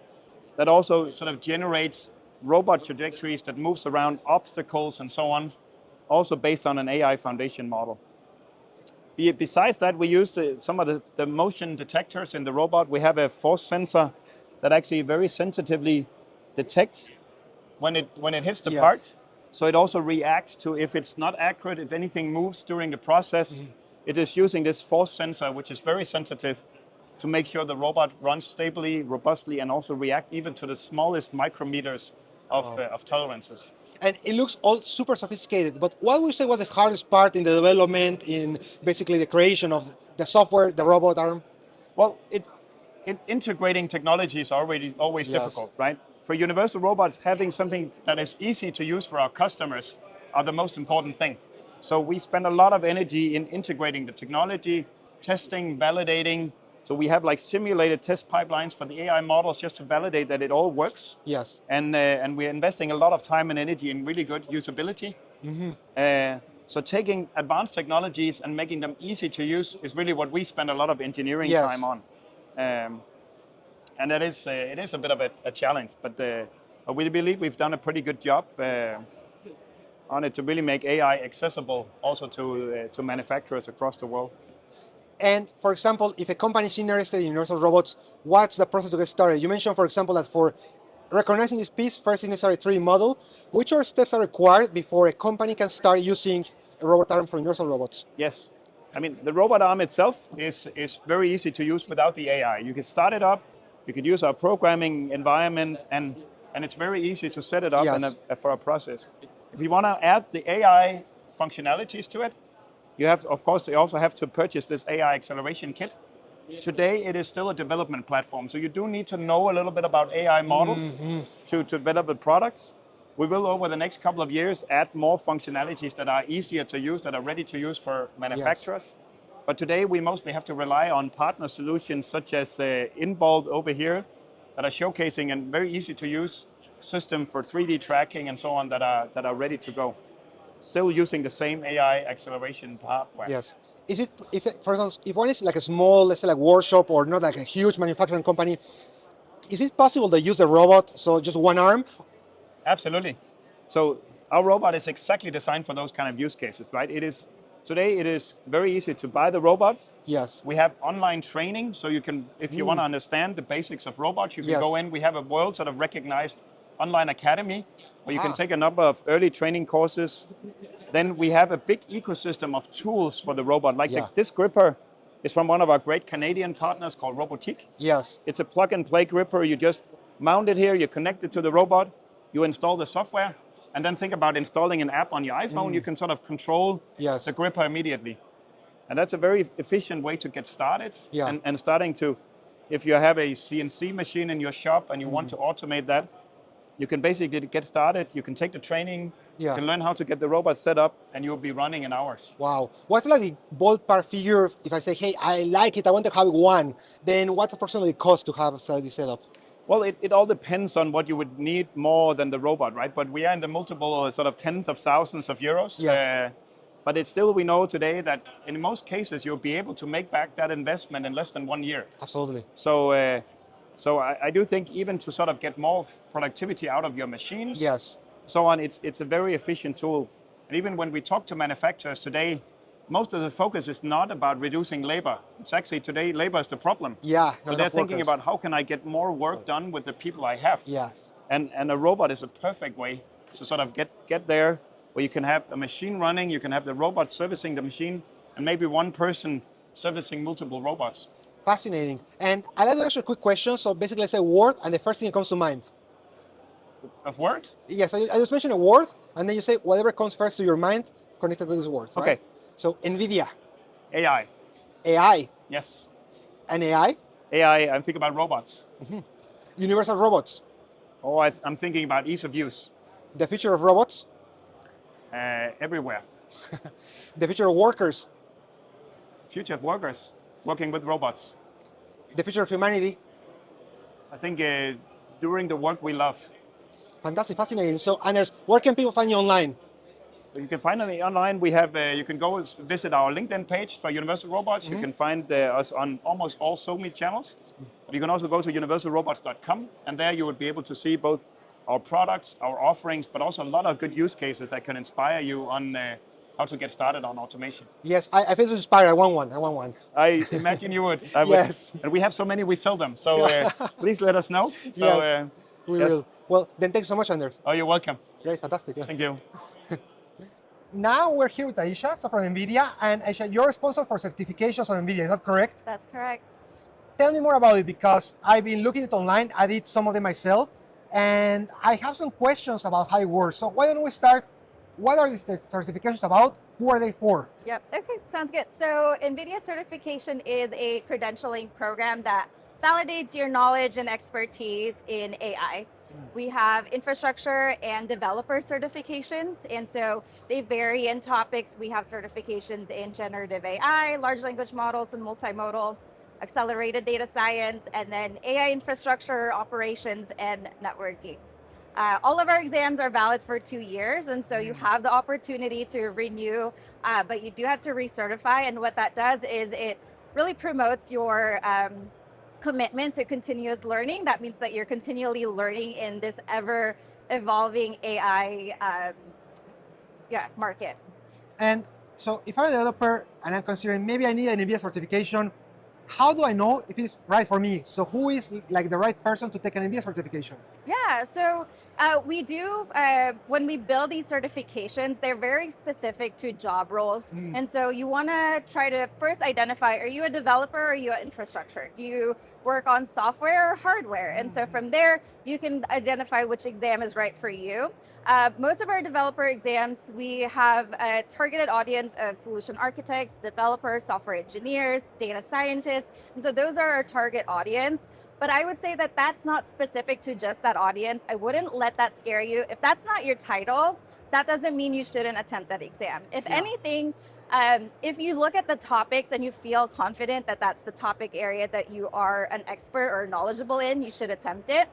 that also sort of generates robot trajectories that moves around obstacles and so on, also based on an AI foundation model. Besides that, we use some of the motion detectors in the robot. We have a force sensor that actually very sensitively detects when it hits the part. So it also reacts to if it's not accurate, if anything moves during the process. It is using this force sensor, which is very sensitive, to make sure the robot runs stably, robustly, and also react even to the smallest micrometers of tolerances. And it looks all super sophisticated, but what would you say was the hardest part in the development, in basically the creation of the software, the robot arm? Well, integrating technology is always difficult, right? For Universal Robots, having something that is easy to use for our customers are the most important thing. So we spend a lot of energy in integrating the technology, testing, validating. So we have like simulated test pipelines for the AI models just to validate that it all works. Yes. And we're investing a lot of time and energy in really good usability. So taking advanced technologies and making them easy to use is really what we spend a lot of engineering time on. And it is a bit of a challenge, but we believe we've done a pretty good job on it to really make AI accessible also to manufacturers across the world. And for example, if a company is interested in Universal Robots, what's the process to get started? You mentioned, for example, that for recognizing this piece, first it necessary 3D model. Which are steps are required before a company can start using a robot arm for Universal Robots? Yes. I mean, the robot arm itself is very easy to use without the AI. You can start it up, you could use our programming environment, and it's very easy to set it up for a process. If you want to add the AI functionalities to it, you have, of course, you also have to purchase this AI acceleration kit. Today, it is still a development platform, so you do need to know a little bit about AI models to develop the products. We will, over the next couple of years, add more functionalities that are easier to use, that are ready to use for manufacturers. But today, we mostly have to rely on partner solutions such as Inbold over here that are showcasing a very easy to use system for 3D tracking and so on that are ready to go. Still using the same AI acceleration hardware. Yes. Is it, for instance, if one is like a small, let's say like workshop or not like a huge manufacturing company, is it possible to use the robot, so just one arm? Absolutely. So our robot is exactly designed for those kind of use cases, right? It is Today, it is very easy to buy the robot. Yes. We have online training, so you can, if you want to understand the basics of robots, you can go in. We have a world sort of recognized online academy where you can take a number of early training courses. Then we have a big ecosystem of tools for the robot. Like this gripper is from one of our great Canadian partners called Robotic. Yes. It's a plug-and-play gripper. You just mount it here, you connect it to the robot, you install the software, and then think about installing an app on your iPhone. You can sort of control the gripper immediately. And that's a very efficient way to get started. And starting to, if you have a CNC machine in your shop and you want to automate that, you can basically get started. You can take the training, you can learn how to get the robot set up, and you'll be running in hours. Wow. What's like the ballpark figure if I say, hey, I like it, I want to have one, then what's approximately the cost to have this setup? Well, it all depends on what you would need more than the robot, right? But we are in the multiple sort of tens of thousands of euros. Yes. But it's still, we know today that in most cases, you'll be able to make back that investment in less than 1 year. Absolutely. So I do think even to sort of get more productivity out of your machines, so on, it's a very efficient tool. And even when we talk to manufacturers today, most of the focus is not about reducing labor. It's actually today, labor is the problem. Yeah. So they're thinking about how can I get more work done with the people I have. Yes. And a robot is a perfect way to sort of get there, where you can have a machine running, you can have the robot servicing the machine, and maybe one person servicing multiple robots. Fascinating. And I'd like to ask you a quick question. So basically, let's say word, and the first thing that comes to mind. Of word? Yes, I just mentioned a word, and then you say whatever comes first to your mind connected to this word. Right? Okay. So NVIDIA. AI. AI. Yes. And AI? AI, I'm thinking about robots. Universal robots. Oh, I'm thinking about ease of use. The future of robots. Everywhere. The future of workers. Future of workers, working with robots. The future of humanity. I think doing the work we love. Fantastic, fascinating. So, Anders, where can people find you online? You can find me online. We have, you can go visit our LinkedIn page for Universal Robots. You can find us on almost all social media channels. But you can also go to universalrobots.com, and there you will be able to see both our products, our offerings, but also a lot of good use cases that can inspire you on how to get started on automation. Yes, I feel inspired. I want one. I imagine you would. Yes. And we have so many, we sell them. So please let us know. So, yes, we will. Well, then thanks so much, Anders. Oh, you're welcome. Great, fantastic. Thank you. Now we're here with Aeshah, so from NVIDIA. And Aeshah, you're responsible for certifications on NVIDIA, is that correct? That's correct. Tell me more about it, because I've been looking at it online. I did some of them myself, and I have some questions about how it works. So why don't we start? What are the certifications about? Who are they for? Yep, okay, sounds good. So NVIDIA certification is a credentialing program that validates your knowledge and expertise in AI. We have infrastructure and developer certifications, and so they vary in topics. We have certifications in generative AI, large language models and multimodal, accelerated data science, and then AI infrastructure, operations, and networking. All of our exams are valid for 2 years, and so you have the opportunity to renew, but you do have to recertify, and what that does is it really promotes your commitment to continuous learning. That means that you're continually learning in this ever-evolving AI market. And so if I'm a developer and I'm considering maybe I need an NVIDIA certification, how do I know if it's right for me? So who is like the right person to take an NVIDIA certification? Yeah, so we do, when we build these certifications, they're very specific to job roles. And so you want to try to first identify, are you a developer or are you an infrastructure? Do you work on software or hardware? And so from there, you can identify which exam is right for you. Most of our developer exams, we have a targeted audience of solution architects, developers, software engineers, data scientists. And so those are our target audience. But I would say that that's not specific to just that audience. I wouldn't let that scare you. If that's not your title, that doesn't mean you shouldn't attempt that exam. If anything, if you look at the topics and you feel confident that that's the topic area that you are an expert or knowledgeable in, you should attempt it.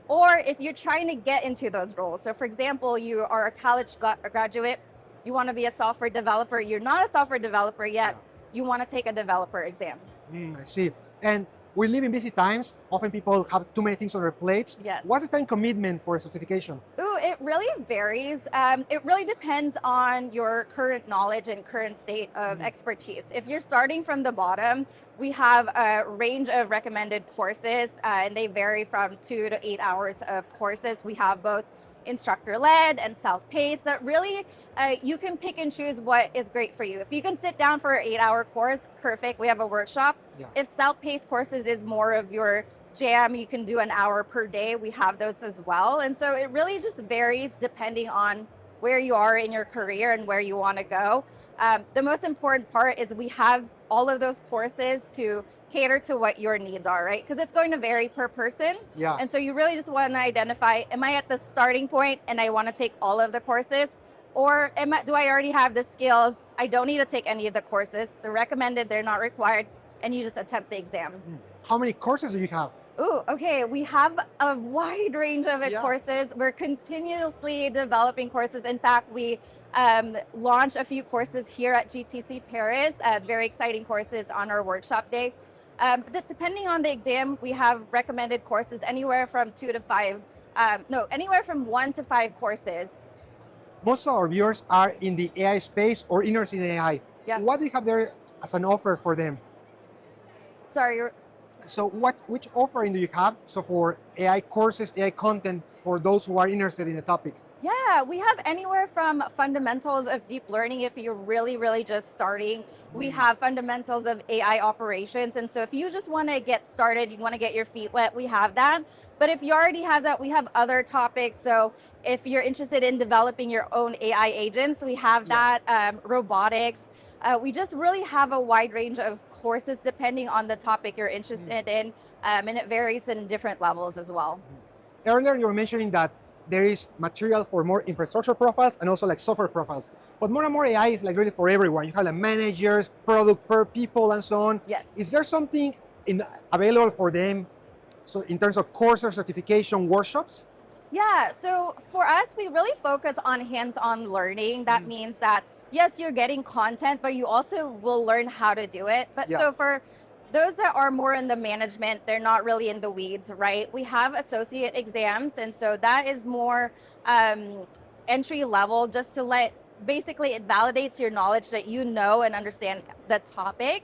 Or if you're trying to get into those roles. So for example, you are a college graduate, you want to be a software developer, you're not a software developer yet, you want to take a developer exam. I see. And we live in busy times. Often people have too many things on their plates. Yes. What's the time commitment for a certification? Ooh, it really varies. It really depends on your current knowledge and current state of expertise. If you're starting from the bottom, we have a range of recommended courses, and they vary from 2 to 8 hours of courses. We have both instructor-led and self-paced that really you can pick and choose what is great for you. If you can sit down for an 8-hour course, perfect. We have a workshop. Yeah. If self-paced courses is more of your jam, you can do an hour per day. We have those as well. And so it really just varies depending on where you are in your career and where you want to go. The most important part is we have all of those courses to cater to what your needs are, right? Because it's going to vary per person. Yeah. And so you really just want to identify, am I at the starting point and I want to take all of the courses? Or do I already have the skills? I don't need to take any of the courses. They're recommended, they're not required, and you just attempt the exam. How many courses do you have? Ooh, okay. We have a wide range of courses. We're continuously developing courses. In fact, we launched a few courses here at GTC Paris, very exciting courses on our workshop day. Depending on the exam, we have recommended courses anywhere from 1 to 5 courses. Most of our viewers are in the AI space or interested in AI. Yeah. What do you have there as an offer for them? Sorry, So which offering do you have? So for AI courses, AI content for those who are interested in the topic? yeah, we have anywhere from fundamentals of deep learning if you're really, really just starting. We have fundamentals of AI operations. And so if you just want to get started, you want to get your feet wet, we have that. But if you already have that, we have other topics. So if you're interested in developing your own AI agents, we have that, robotics. We just really have a wide range of courses depending on the topic you're interested in, and it varies in different levels as well. Earlier you were mentioning that there is material for more infrastructure profiles and also like software profiles. But more and more AI is like really for everyone. You have like managers, product per people and so on. Yes. Is there something available for them? So in terms of courses, certification, workshops? Yeah, so for us, we really focus on hands-on learning. That means that, yes, you're getting content, but you also will learn how to do it. But so for those that are more in the management, they're not really in the weeds, right? We have associate exams, and so that is more entry level, just to basically it validates your knowledge that you know and understand the topic,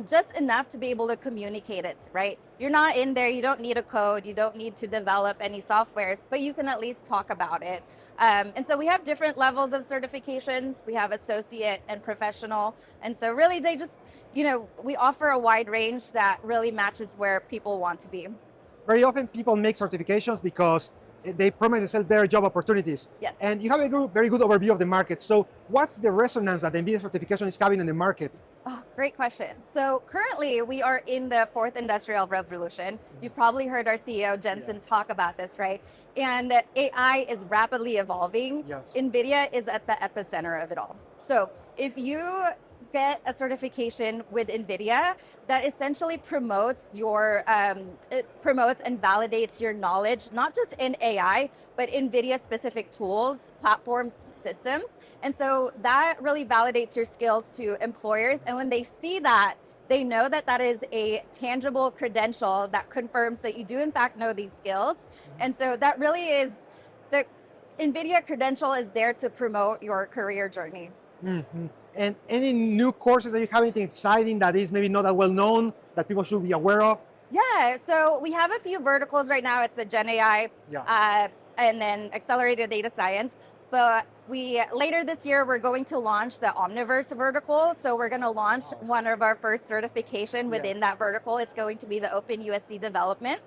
just enough to be able to communicate it, right? You're not in there, you don't need a code, you don't need to develop any softwares, but you can at least talk about it. And so we have different levels of certifications. We have associate and professional. And so really they just, we offer a wide range that really matches where people want to be. Very often people make certifications because they promise themselves better job opportunities. Yes. And you have a very good overview of the market. So what's the resonance that the NVIDIA certification is having in the market? Oh, great question. So currently we are in the 4th industrial revolution. You've probably heard our CEO Jensen talk about this, right? And AI is rapidly evolving. Yes. NVIDIA is at the epicenter of it all. So if you get a certification with NVIDIA, that essentially promotes it promotes and validates your knowledge, not just in AI, but NVIDIA specific tools, platforms, systems. And so that really validates your skills to employers. And when they see that, they know that that is a tangible credential that confirms that you do in fact know these skills. And so that really is, the NVIDIA credential is there to promote your career journey. And any new courses that you have, anything exciting that is maybe not that well known that people should be aware of? Yeah, so we have a few verticals right now. It's the Gen.AI, and then accelerated data science. But later this year, we're going to launch the Omniverse vertical. So we're going to launch one of our first certification within that vertical. It's going to be the OpenUSD development.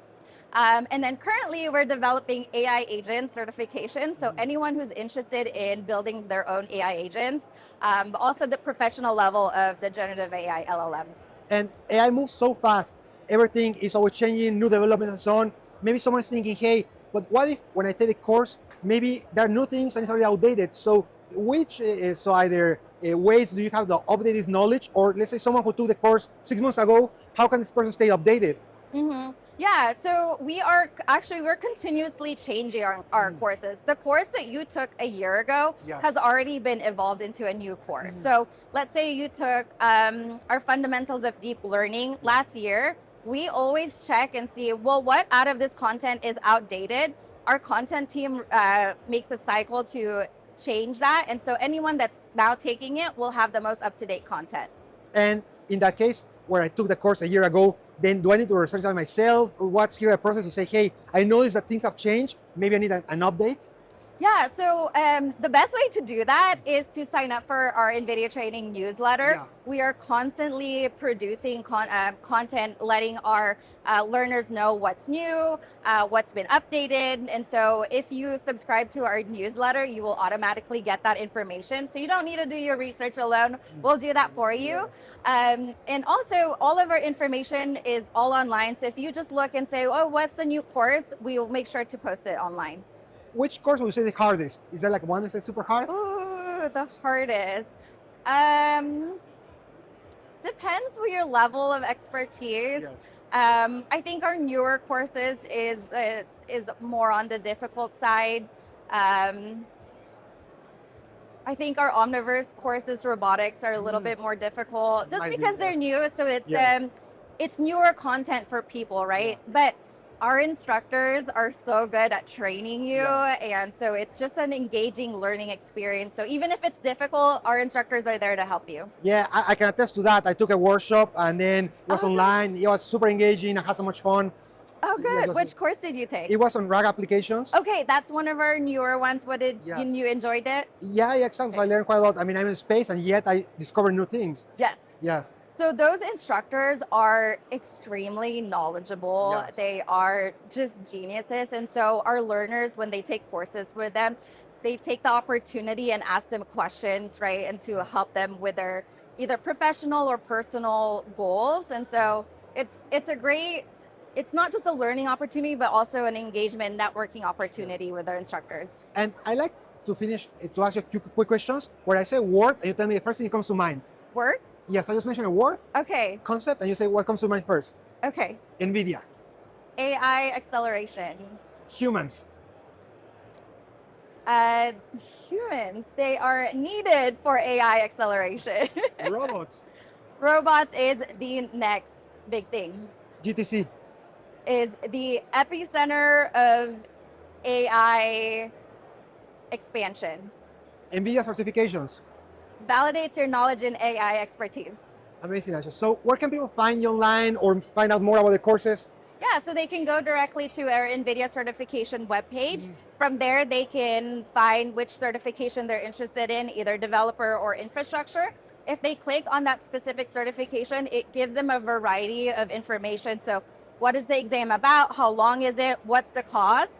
And then currently we're developing AI agent certification. So anyone who's interested in building their own AI agents, also the professional level of the generative AI LLM. And AI moves so fast. Everything is always changing, new developments and so on. Maybe someone's thinking, hey, but what if when I take the course, maybe there are new things and it's already outdated. So either ways do you have to update this knowledge, or let's say someone who took the course 6 months ago, how can this person stay updated? Yeah, so we're continuously changing our courses. The course that you took a year ago has already been evolved into a new course. So let's say you took our fundamentals of deep learning last year. we always check and see, well, what out of this content is outdated? Our content team makes a cycle to change that. And so anyone that's now taking it will have the most up-to-date content. And in that case, where I took the course a year ago, then do I need to research that myself? Or what's here a process to say, hey, I noticed that things have changed. Maybe I need an update? Yeah, so the best way to do that is to sign up for our NVIDIA training newsletter. Yeah. We are constantly producing content, letting our learners know what's new, what's been updated. And so if you subscribe to our newsletter, you will automatically get that information. So you don't need to do your research alone. We'll do that for you. And also, all of our information is all online. So if you just look and say, oh, what's the new course? We will make sure to post it online. Which course would you say the hardest? Is there like one that's super hard? Ooh, the hardest. Depends on your level of expertise. Yes. I think our newer courses is more on the difficult side. I think our Omniverse courses, robotics, are a little bit more difficult, just because they're new. So it's newer content for people, right? Yeah. But our instructors are so good at training you, and so it's just an engaging learning experience. So even if it's difficult, our instructors are there to help you. Yeah, I can attest to that. I took a workshop and then it was online. It was super engaging. I had so much fun. Oh, good. Which course did you take? It was on RAG applications. Okay, that's one of our newer ones. What did you enjoyed it? Yeah, exactly. I learned quite a lot. I mean, I'm in space and yet I discover new things. Yes. Yes. So those instructors are extremely knowledgeable. Yes. They are just geniuses. And so our learners, when they take courses with them, they take the opportunity and ask them questions, right? And to help them with their either professional or personal goals. And so it's a great, it's not just a learning opportunity, but also an engagement networking opportunity with our instructors. And I like to finish, to ask you a few quick questions where I say word and you tell me the first thing that comes to mind. Word? Yes, I just mentioned a word, Okay. concept, and you say what comes to mind first. Okay. NVIDIA. AI acceleration. Humans. Humans, they are needed for AI acceleration. Robots. Robots is the next big thing. GTC. Is the epicenter of AI expansion. NVIDIA certifications. Validates your knowledge in AI expertise. Amazing, Aeshah. So where can people find you online or find out more about the courses? Yeah, so they can go directly to our NVIDIA certification webpage. From there, they can find which certification they're interested in, either developer or infrastructure. If they click on that specific certification, it gives them a variety of information. So what is the exam about? How long is it? What's the cost?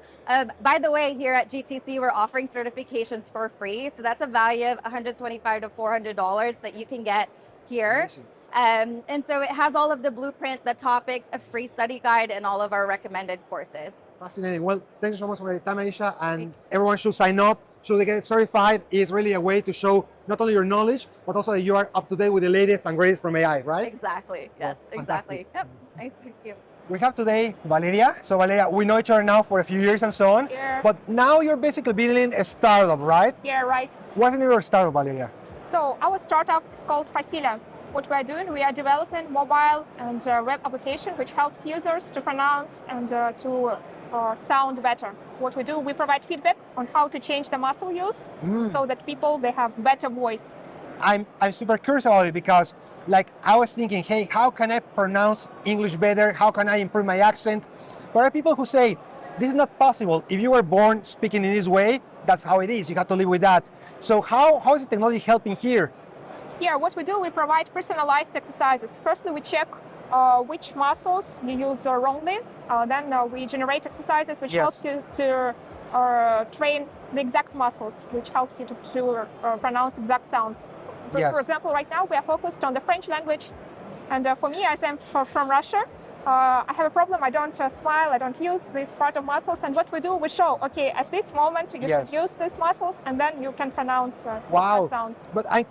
By the way, here at GTC, we're offering certifications for free. So that's a value of $125 to $400 that you can get here. And so it has all of the blueprint, the topics, a free study guide, and all of our recommended courses. Fascinating. Well, thank you so much for the time, Aeshah. And everyone should sign up. Should they get certified? It's really a way to show not only your knowledge, but also that you are up to date with the latest and greatest from AI, right? Exactly. Yes, exactly. Yep. Nice to meet you. We have today Valeriya. So Valeriya, we know each other now for a few years and so on. Yeah. But now you're basically building a startup, right? Yeah, right. What's the name of your startup, Valeriya? So our startup is called Facila. What we are doing, we are developing mobile and web application which helps users to pronounce and to sound better. What we do, we provide feedback on how to change the muscle use so that people, they have better voice. I'm super curious about it because like I was thinking, hey, how can I pronounce English better? How can I improve my accent? But there are people who say, this is not possible. If you were born speaking in this way, that's how it is. You have to live with that. So how is the technology helping here? Here, what we do, we provide personalized exercises. Firstly, we check which muscles you use wrongly. Then we generate exercises which helps you to train the exact muscles, which helps you to pronounce exact sounds. For example, right now we are focused on the French language. And for me, as I'm from Russia, I have a problem. I don't smile, I don't use this part of muscles. And what we do, we show, okay, at this moment, you should use these muscles, and then you can pronounce the sound. But I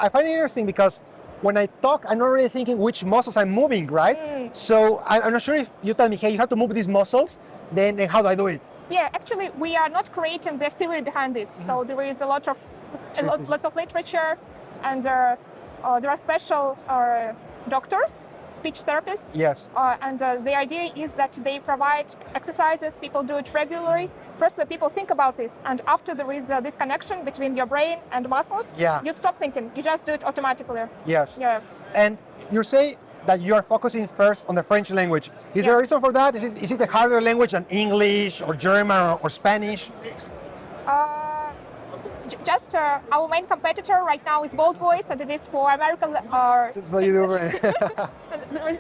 find it interesting because when I talk, I'm not really thinking which muscles I'm moving, right? So I'm not sure if you tell me, hey, you have to move these muscles, then how do I do it? Yeah, actually, we are not creating the theory behind this. So there is a lot of lots of literature, and there are special doctors, speech therapists. Yes. And the idea is that they provide exercises, people do it regularly. First, the people think about this, and after there is this connection between your brain and muscles, you stop thinking, you just do it automatically. Yes. Yeah. And you say that you are focusing first on the French language. Is there a reason for that? Is it a harder language than English or German or Spanish? Just our main competitor right now is Bold Voice, and it is for American. So you do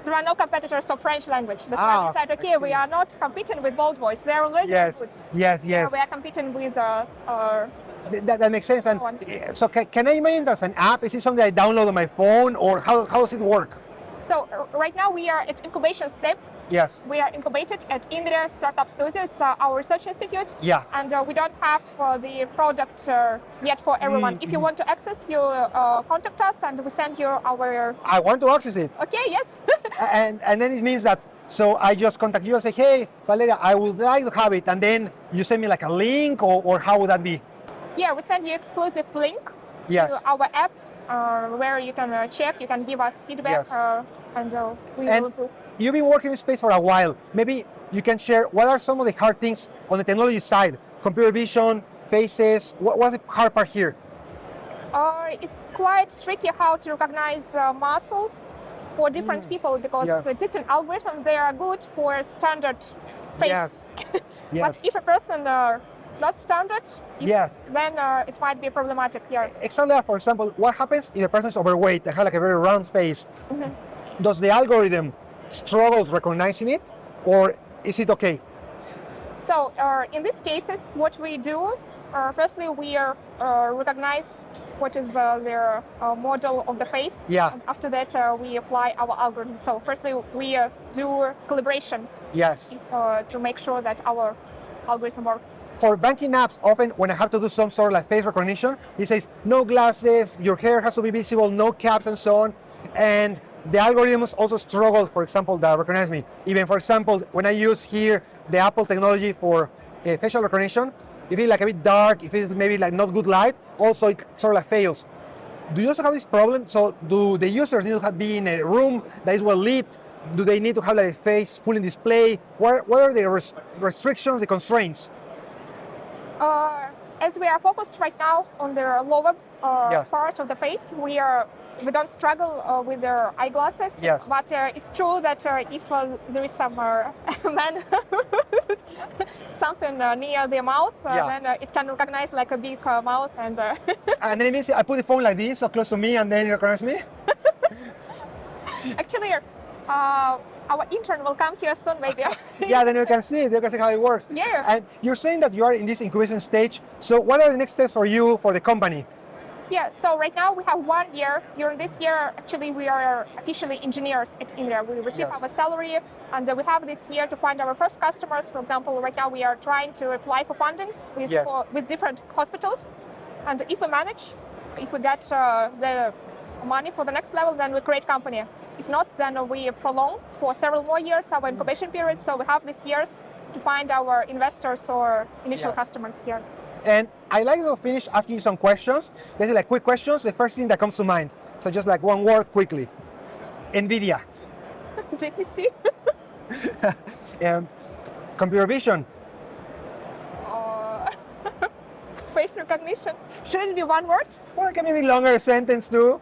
there are no competitors for French language. That's why we decided, okay, we are not competing with Bold Voice. They are already good. Yes. We are competing with. That makes sense. And so can I imagine that's an app? Is it something I download on my phone, or how does it work? So right now we are at incubation step. Yes. We are incubated at NVIDIA Startup Studio. It's our research institute. Yeah. And we don't have the product yet for everyone. If you want to access, you contact us and we send you our... I want to access it. Okay, yes. and then it means that, so I just contact you and say, hey, Valeriya, I would like to have it. And then you send me like a link, or how would that be? Yeah, we send you exclusive link to our app where you can check, you can give us feedback, and we will improve. You've been working in space for a while. Maybe you can share what are some of the hard things on the technology side? Computer vision, faces, what's the hard part here? It's quite tricky how to recognize muscles for different people, because existing algorithms, they are good for standard face. But if a person not standard, then it might be problematic. Exactly. For example, what happens if a person is overweight and has like a very round face? Does the algorithm struggles recognizing it, or is it okay? So in these cases, what we do, firstly, we recognize what is their model of the face. And after that, we apply our algorithm. So firstly, we do calibration. To make sure that our algorithm works. For banking apps, often when I have to do some sort of like face recognition, it says no glasses, your hair has to be visible, no caps, and so on. And the algorithms also struggle, for example, that recognize me. Even, for example, when I use here the Apple technology for facial recognition, if it's like a bit dark, if it's maybe like not good light, also it sort of like fails. Do you also have this problem? So do the users need to be in a room that is well lit? Do they need to have like a face fully display? What are the restrictions, the constraints? As we are focused right now on the lower part of the face, we don't struggle with their eyeglasses. But it's true that if there is some man something near the mouth, then it can recognize like a big mouth, and and then it means I put the phone like this, so close to me, and then it recognizes me. Actually, our intern will come here soon, maybe. Then you can see it. You can see how it works. And you're saying that you are in this incubation stage. So what are the next steps for you, for the company? So right now we have 1 year. During this year, actually, we are officially engineers at India. We receive our salary, and we have this year to find our first customers. For example, right now we are trying to apply for fundings with different hospitals. And if we manage, if we get the money for the next level, then we create company. If not, then we prolong for several more years our incubation period. So we have these years to find our investors or initial customers here. And I like to finish asking you some questions. These are like quick questions. The first thing that comes to mind. So just like one word quickly. NVIDIA. GTC. Computer vision. Face recognition. Should it be one word? Well, it can be a longer sentence too.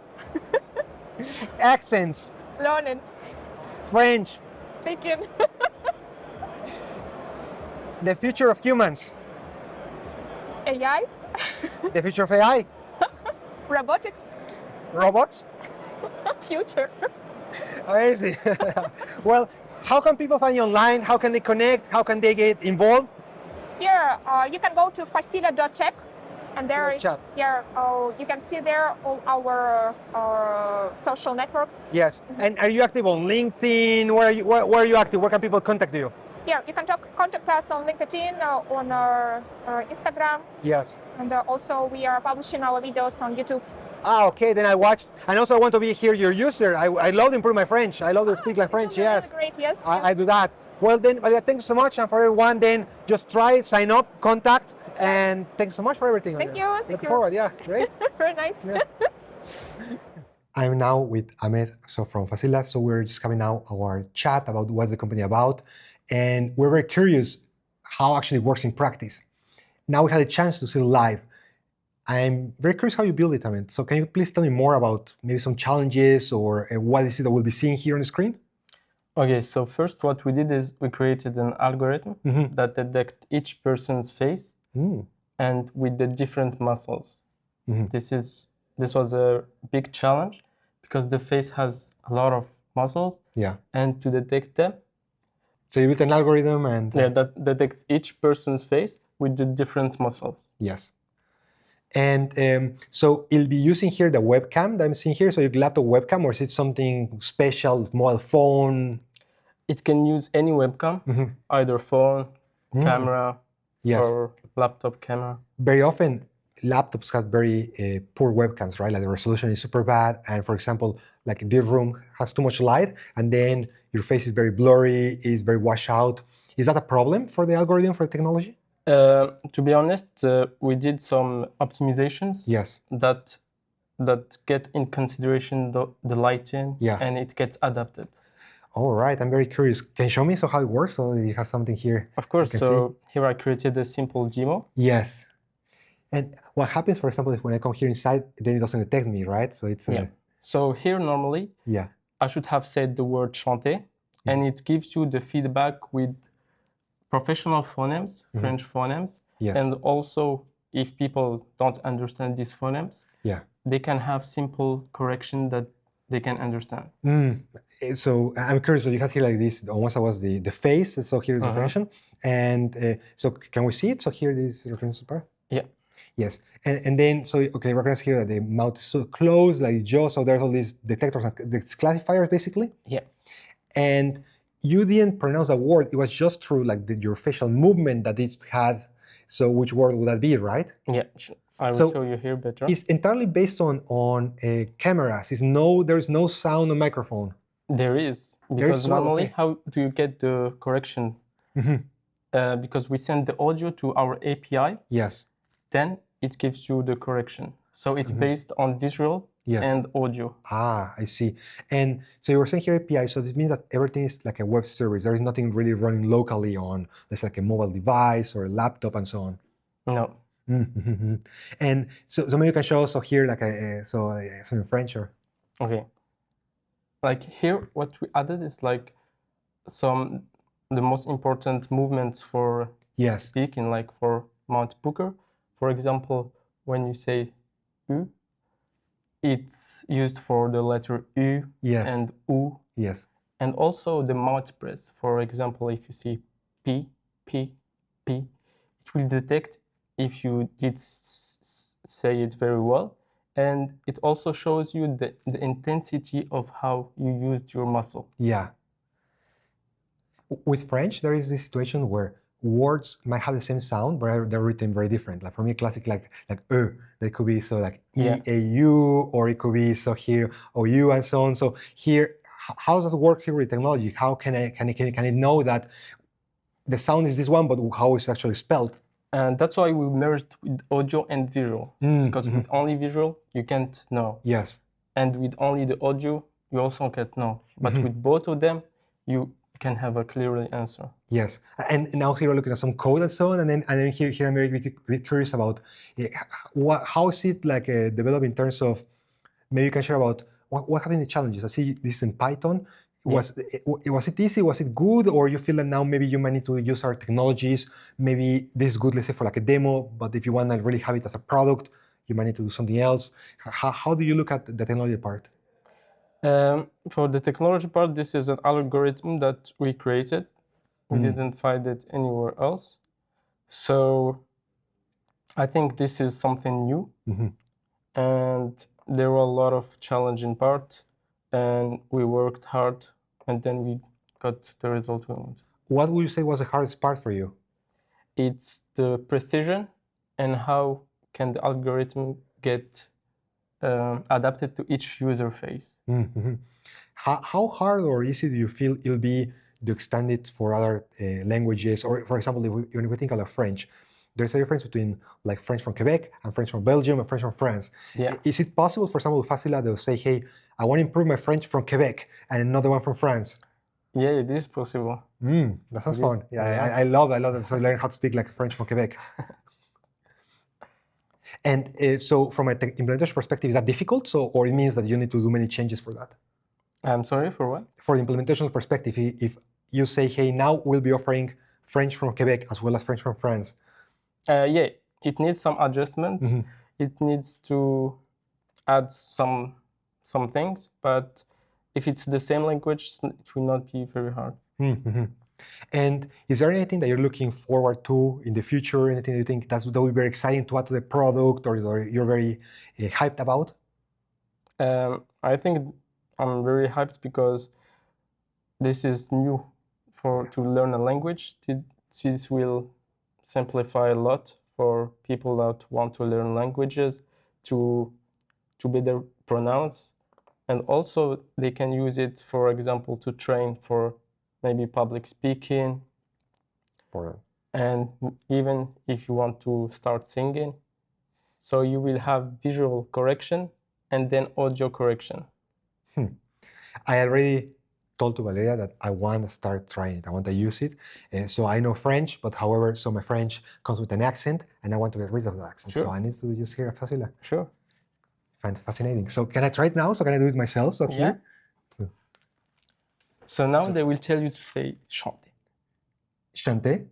Accents. Learning. French. Speaking. The future of humans. AI. The future of AI. Robotics. Robots. Future. Amazing. Well, how can people find you online? How can they connect? How can they get involved? Here, you can go to Facilia.tech, and there, you can see there all our social networks. And are you active on LinkedIn? Where are you active? Where can people contact you? You can contact us on LinkedIn, on our Instagram. And also we are publishing our videos on YouTube. Okay, then I watched. And also I want to be here your user. I love to improve my French. I love to speak like French, really great, I do that. Well then, Valeriya, thanks so much. And for everyone, then just try, sign up, contact, and thanks so much for everything. Thank you. Looking forward, great. Very nice. I'm now with Ahmed, so from Facila. So we're just having now our chat about what's the company about, and we're very curious how actually it works in practice. Now we had a chance to see it live. I'm very curious how you build it, Ahmed. So can you please tell me more about maybe some challenges or what is it that we'll be seeing here on the screen? Okay, so first what we did is we created an algorithm that detects each person's face and with the different muscles. This was a big challenge because the face has a lot of muscles. Yeah. And to detect them. So you built an algorithm and that detects each person's face with the different muscles. Yes. And so it'll be using here the webcam that I'm seeing here. So your laptop webcam, or is it something special, mobile phone? It can use any webcam, either phone, camera, or laptop camera. Very often, laptops have very poor webcams, right? Like the resolution is super bad. And for example, like this room has too much light, and then your face is very blurry, is very washed out. Is that a problem for the algorithm, for the technology? To be honest, we did some optimizations. Yes. That get in consideration the lighting, and it gets adapted. All right, I'm very curious. Can you show me how it works? So you have something here. Of course. So here I created a simple demo. Yes. And what happens, for example, is when I come here inside, then it doesn't detect me, right? So it's So here normally, I should have said the word chanter, and it gives you the feedback with professional phonemes, French phonemes, and also if people don't understand these phonemes, they can have simple correction that they can understand. So I'm curious. So you have here like this. Almost was the face. So here is the correction, and so can we see it? So here this reference part. Yeah. Yes, and then so okay, recognize here that the mouth is so closed, like jaw. So there's all these detectors, these classifiers, basically. Yeah. And you didn't pronounce a word. It was just through like your facial movement that it had. So which word would that be, right? Yeah, I will show you here better. It's entirely based on cameras. There's no sound or microphone. There is, because normally how do you get the correction? Because we send the audio to our API. Yes. Then it gives you the correction. So it's based on visual and audio. Ah, I see. And so you were saying here API, so this means that everything is like a web service. There is nothing really running locally on, let's like a mobile device or a laptop and so on. No. And so maybe you can show also here like so in French or. Okay. Like here, what we added is like the most important movements for speaking, like for Mount Booker. For example, when you say U, it's used for the letter U and U. Yes. And also the mouth press. For example, if you see P, P, P, it will detect if you did say it very well. And it also shows you the intensity of how you used your muscle. Yeah. With French, there is this situation where words might have the same sound, but they're written very different. Like for me, classic like they could be so like E-A-U, or it could be so here O-U and so on. So here, how does it work here with technology? How can it know that the sound is this one, but how it's actually spelled? And that's why we merged with audio and visual, because with only visual, you can't know. Yes. And with only the audio, you also can't know. But with both of them, you can have a clear answer. Yes, and now here we're looking at some code and so on, and then here I'm very curious about how is it like developed in terms of, maybe you can share about what have been the challenges. I see this in Python. Was it easy? Was it good? Or you feel that now maybe you might need to use our technologies? Maybe this is good, let's say for like a demo, but if you want to really have it as a product, you might need to do something else. How do you look at the technology part? For the technology part, this is an algorithm that we created. We didn't find it anywhere else. So I think this is something new. And there were a lot of challenging parts, and we worked hard, and then we got the result we wanted. What would you say was the hardest part for you? It's the precision and how can the algorithm get adapted to each user face. How hard or easy do you feel it'll be to extend it for other languages? Or for example, if we think of French, there's a difference between like French from Quebec and French from Belgium and French from France. Yeah. Is it possible, for example, with Facila, they'll say, hey, I want to improve my French from Quebec, and another one from France. Yeah, this is possible. That sounds fun. Yeah, I love it. So learn how to speak like French from Quebec. And so from a implementation perspective, is that difficult? So, or it means that you need to do many changes for that? I'm sorry, for what? For the implementation perspective, if you say, hey, now we'll be offering French from Quebec as well as French from France. Yeah, it needs some adjustment. It needs to add some things, but if it's the same language, it will not be very hard. And is there anything that you're looking forward to in the future? Anything you think that will be very exciting to add to the product, or you're very hyped about? I think I'm very hyped because this is new to learn a language. This will simplify a lot for people that want to learn languages to better pronounce, and also they can use it, for example, to train for maybe public speaking, and even if you want to start singing. So you will have visual correction and then audio correction. I already told to Valeriya that I want to start trying it. I want to use it. So I know French, but however, so my French comes with an accent, and I want to get rid of the accent. Sure. So I need to use here Facila. Sure. Fascinating. So can I try it now? So can I do it myself? So here? So now they will tell you to say chanter. Chanter?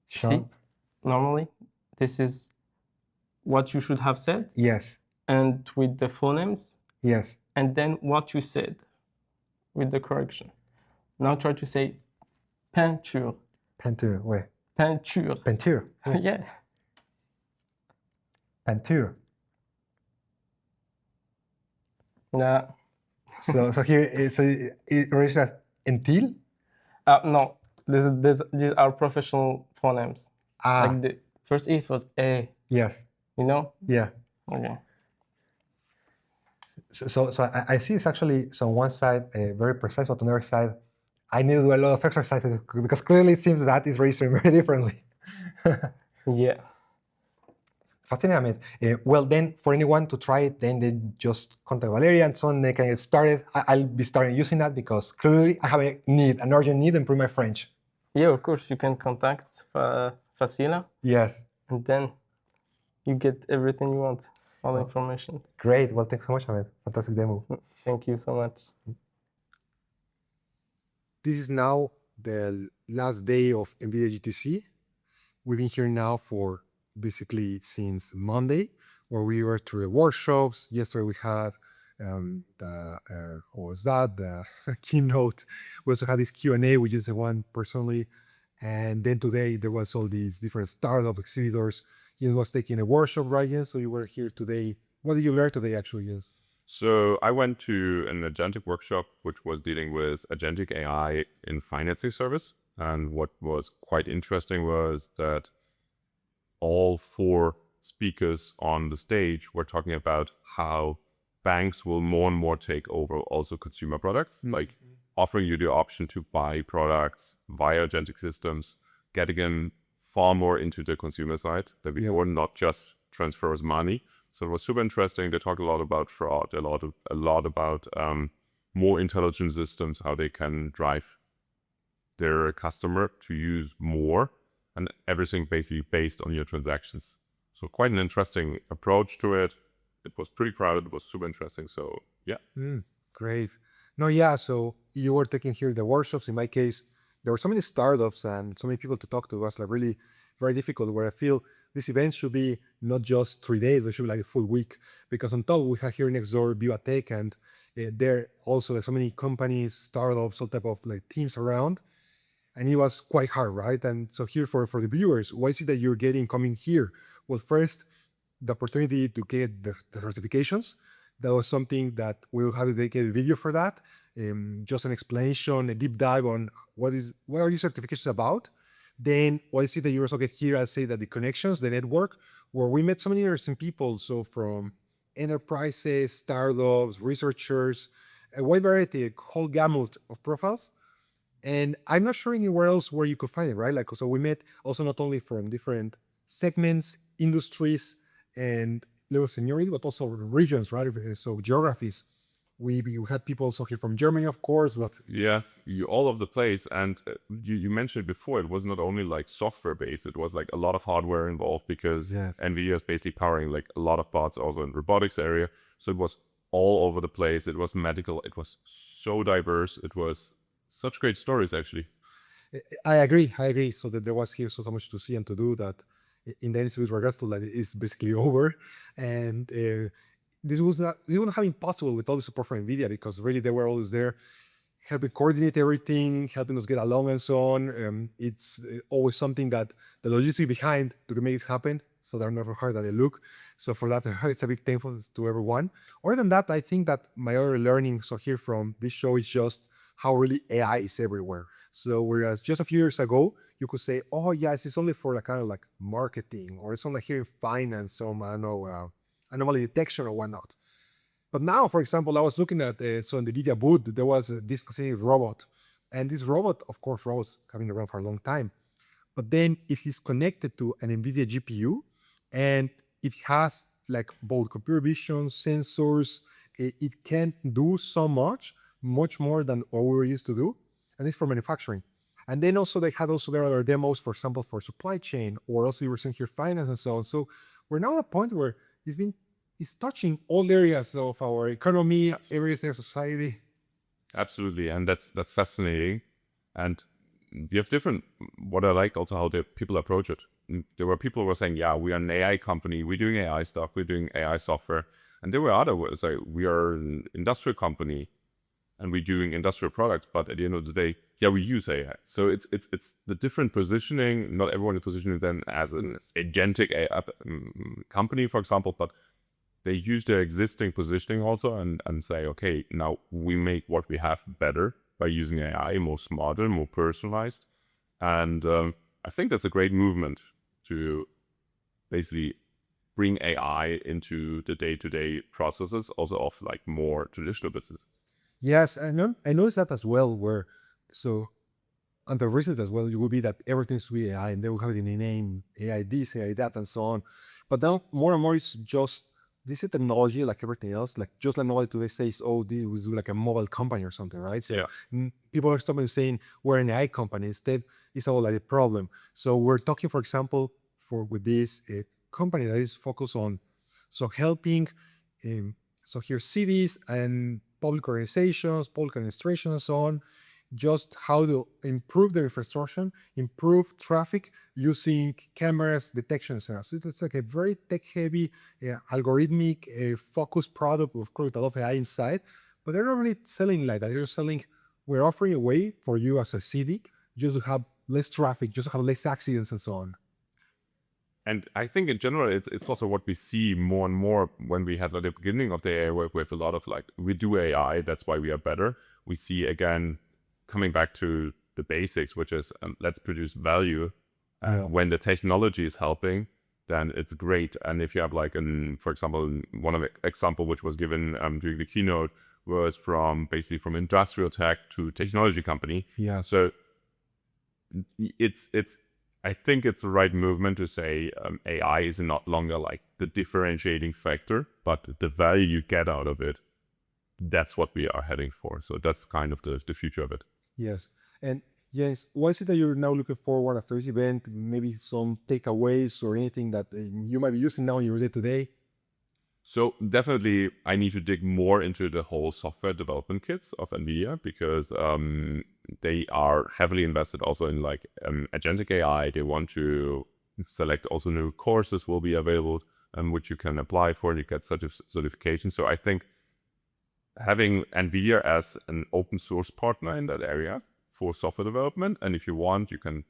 See, normally this is what you should have said. Yes. And with the phonemes. Yes. And then what you said with the correction. Now try to say peinture. Peinture, ouais. Peinture. Peinture. Ouais. Yeah. Peinture. Yeah. So here, so it reads as until? No, these are professional phonemes. Like the first E was A. Yes. You know? Yeah. Okay. So I see it's actually, so on one side, very precise, but on the other side, I need to do a lot of exercises because clearly it seems that is registering very differently. Yeah. Fascinating. Well, then for anyone to try it, then they just contact Valeriya and so on, they can get started. I'll be starting using that because clearly I have an urgent need to improve my French. Yeah, of course, you can contact Facila. Yes. And then you get everything you want, all the information. Great. Well, thanks so much, Ahmed. Fantastic demo. Thank you so much. This is now the last day of NVIDIA GTC. We've been here now for basically since Monday, where we were through the workshops. Yesterday we had the keynote. We also had this Q&A, which is the one personally. And then today there was all these different startup exhibitors. Jens was taking a workshop, right, Jens? So you were here today. What did you learn today, actually, Jens? So I went to an agentic workshop, which was dealing with agentic AI in financing service. And what was quite interesting was that all 4 speakers on the stage were talking about how banks will more and more take over also consumer products, like offering you the option to buy products via agentic systems, getting in far more into the consumer side than before, not just transfers money. So it was super interesting. They talked a lot about fraud, a lot about more intelligent systems, how they can drive their customer to use more, and everything basically based on your transactions. So quite an interesting approach to it. It was pretty crowded. It was super interesting. So yeah. Great. No, yeah. So you were taking here the workshops. In my case, there were so many startups and so many people to talk to. It was like really very difficult, where I feel this event should be not just 3 days, it should be like a full week. Because on top, we have here next door Viva Tech, and there also there's so many companies, startups, all type of like teams around. And it was quite hard, right? And so here for the viewers, what is it that you're getting coming here? Well, first, the opportunity to get the certifications. That was something that we'll have a dedicated video for that. Just an explanation, a deep dive on what are these certifications about. Then what is it that you also get here? I say that the connections, the network, where we met so many interesting people. So from enterprises, startups, researchers, a wide variety, a whole gamut of profiles. And I'm not sure anywhere else where you could find it, right? Like, so we met also not only from different segments, industries, and level of seniority, but also regions, right? So geographies. We had people also here from Germany, of course, but Yeah, all over the place. And you mentioned before, it was not only like software based, it was like a lot of hardware involved because NVIDIA is basically powering like a lot of parts also in robotics area. So it was all over the place. It was medical. It was so diverse. It was such great stories, actually. I agree. So that there was here so much to see and to do that in the end, with regards to that, it's basically over. And this wouldn't have been possible with all the support from NVIDIA, because really they were always there helping coordinate everything, helping us get along and so on. It's always something that the logistics behind to make it happen, so they're not hard that they look. So for that, it's a big thankful to everyone. Other than that, I think that my other learning so here from this show is just how really AI is everywhere. So whereas just a few years ago, you could say, oh yes, it's only for kind of like marketing, or it's only here in finance, so I know anomaly detection or whatnot. But now, for example, I was looking at so in the NVIDIA booth, there was this specific robot. And this robot, of course, robots have been around for a long time. But then it is connected to an NVIDIA GPU, and it has like both computer vision, sensors. It can do so much more than what we were used to do. And it's for manufacturing. And then also they had also their other demos, for example, for supply chain, or also you were seeing here finance and so on. So we're now at a point where it's touching all areas of our economy, areas of society. Absolutely, and that's fascinating. And we have different, what I like also how the people approach it. There were people who were saying, yeah, we are an AI company, we're doing AI stuff, we're doing AI software. And there were others like, we are an industrial company and we're doing industrial products, but at the end of the day, yeah, we use AI. So it's the different positioning. Not everyone is positioning them as an agentic AI company, for example, but they use their existing positioning also and say, okay, now we make what we have better by using AI, more smarter, more personalized. And I think that's a great movement to basically bring AI into the day-to-day processes also of like more traditional business. Yes, I noticed that as well, and the reason as well, it will be that everything's to be AI, and they will have it in a name, AI this, AI that, and so on. But now more and more it's just, this is technology like everything else. Like just like nobody today says, oh, this was like a mobile company or something, right? So people are stopping saying we're an AI company. Instead, it's all like a problem. So we're talking, for example, with this company that is focused on helping so here cities and public organizations, public administration, and so on, just how to improve their infrastructure, improve traffic using cameras, detection, and so on. So it's like a very tech-heavy, algorithmic, focused product, of course, with a lot of AI inside. But they're not really selling like that. They're selling, we're offering a way for you as a city just to have less traffic, just to have less accidents, and so on. And I think in general, it's also what we see more and more when we had at the beginning of the AI work with a lot of like, we do AI, that's why we are better. We see again, coming back to the basics, which is let's produce value. When the technology is helping, then it's great. And if you have like, for example, one of the example which was given during the keynote was from basically from industrial tech to technology company. Yeah. So I think it's the right movement to say AI is not longer like the differentiating factor, but the value you get out of it, that's what we are heading for. So that's kind of the future of it. Yes. And Jens, what is it that you're now looking forward after this event? Maybe some takeaways or anything that you might be using now in your day-to-day? So definitely I need to dig more into the whole software development kits of NVIDIA, because they are heavily invested also in like agentic AI. They want to select also new courses will be available which you can apply for and you get certification. So I think having NVIDIA as an open source partner in that area for software development, and if you want, you can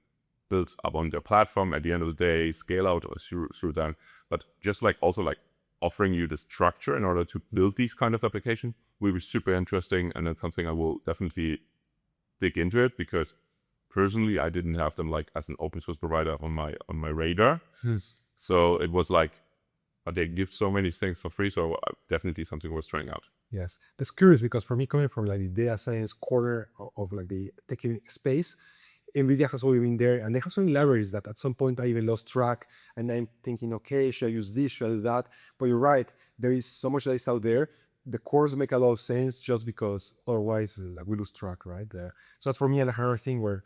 build up on their platform at the end of the day, scale out or through them. But just like also like offering you the structure in order to build these kind of application will be super interesting, and that's something I will definitely dig into it, because personally I didn't have them like as an open source provider on my radar. So it was like, they give so many things for free, so definitely something worth trying out. Yes, that's curious, because for me, coming from like the data science corner of like the tech space, NVIDIA has always been there, and they have some libraries that at some point I even lost track, and I'm thinking, okay, should I use this, should I do that? But you're right, there is so much that is out there. The cores make a lot of sense just because otherwise like, we lose track, right? So that's for me another thing where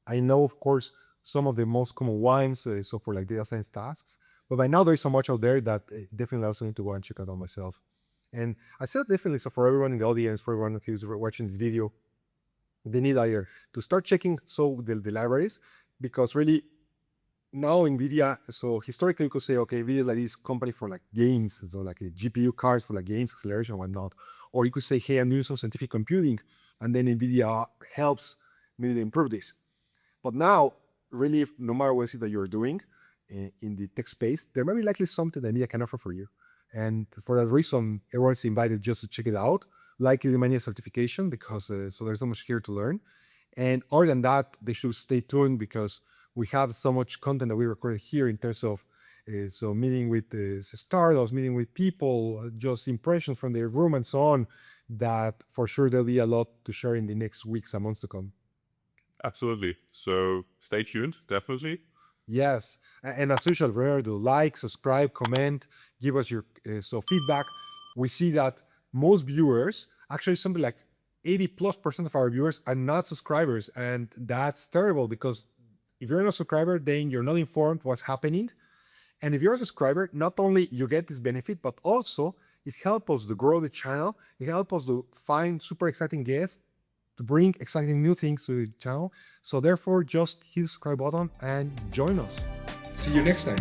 I know, of course, some of the most common ones, so for like data science tasks, but by now there is so much out there that definitely I also need to go and check it out myself. And I said definitely, so for everyone in the audience, for everyone who's watching this video, they need either to start checking the libraries, because really now NVIDIA, so historically you could say, okay, NVIDIA is like this company for like games, so like GPU cards for like games, acceleration and whatnot. Or you could say, hey, I'm doing some scientific computing, and then NVIDIA helps me to improve this. But now, really, no matter what it is that you're doing in the tech space, there might be likely something that NVIDIA can offer for you. And for that reason, everyone's invited just to check it out. Likely they might need a certification because so there's so much here to learn. And other than that, they should stay tuned because we have so much content that we recorded here in terms of so meeting with startups, meeting with people, just impressions from their room and so on, that for sure there'll be a lot to share in the next weeks and months to come. Absolutely. So stay tuned, definitely. Yes, and as usual, remember to like, subscribe, comment, give us your feedback. We see that most viewers, actually something like 80+% of our viewers are not subscribers, and that's terrible because if you're not a subscriber, then you're not informed what's happening. And if you're a subscriber, not only you get this benefit, but also it helps us to grow the channel. It helps us to find super exciting guests, to bring exciting new things to the channel. So therefore, just hit the subscribe button and join us. See you next time.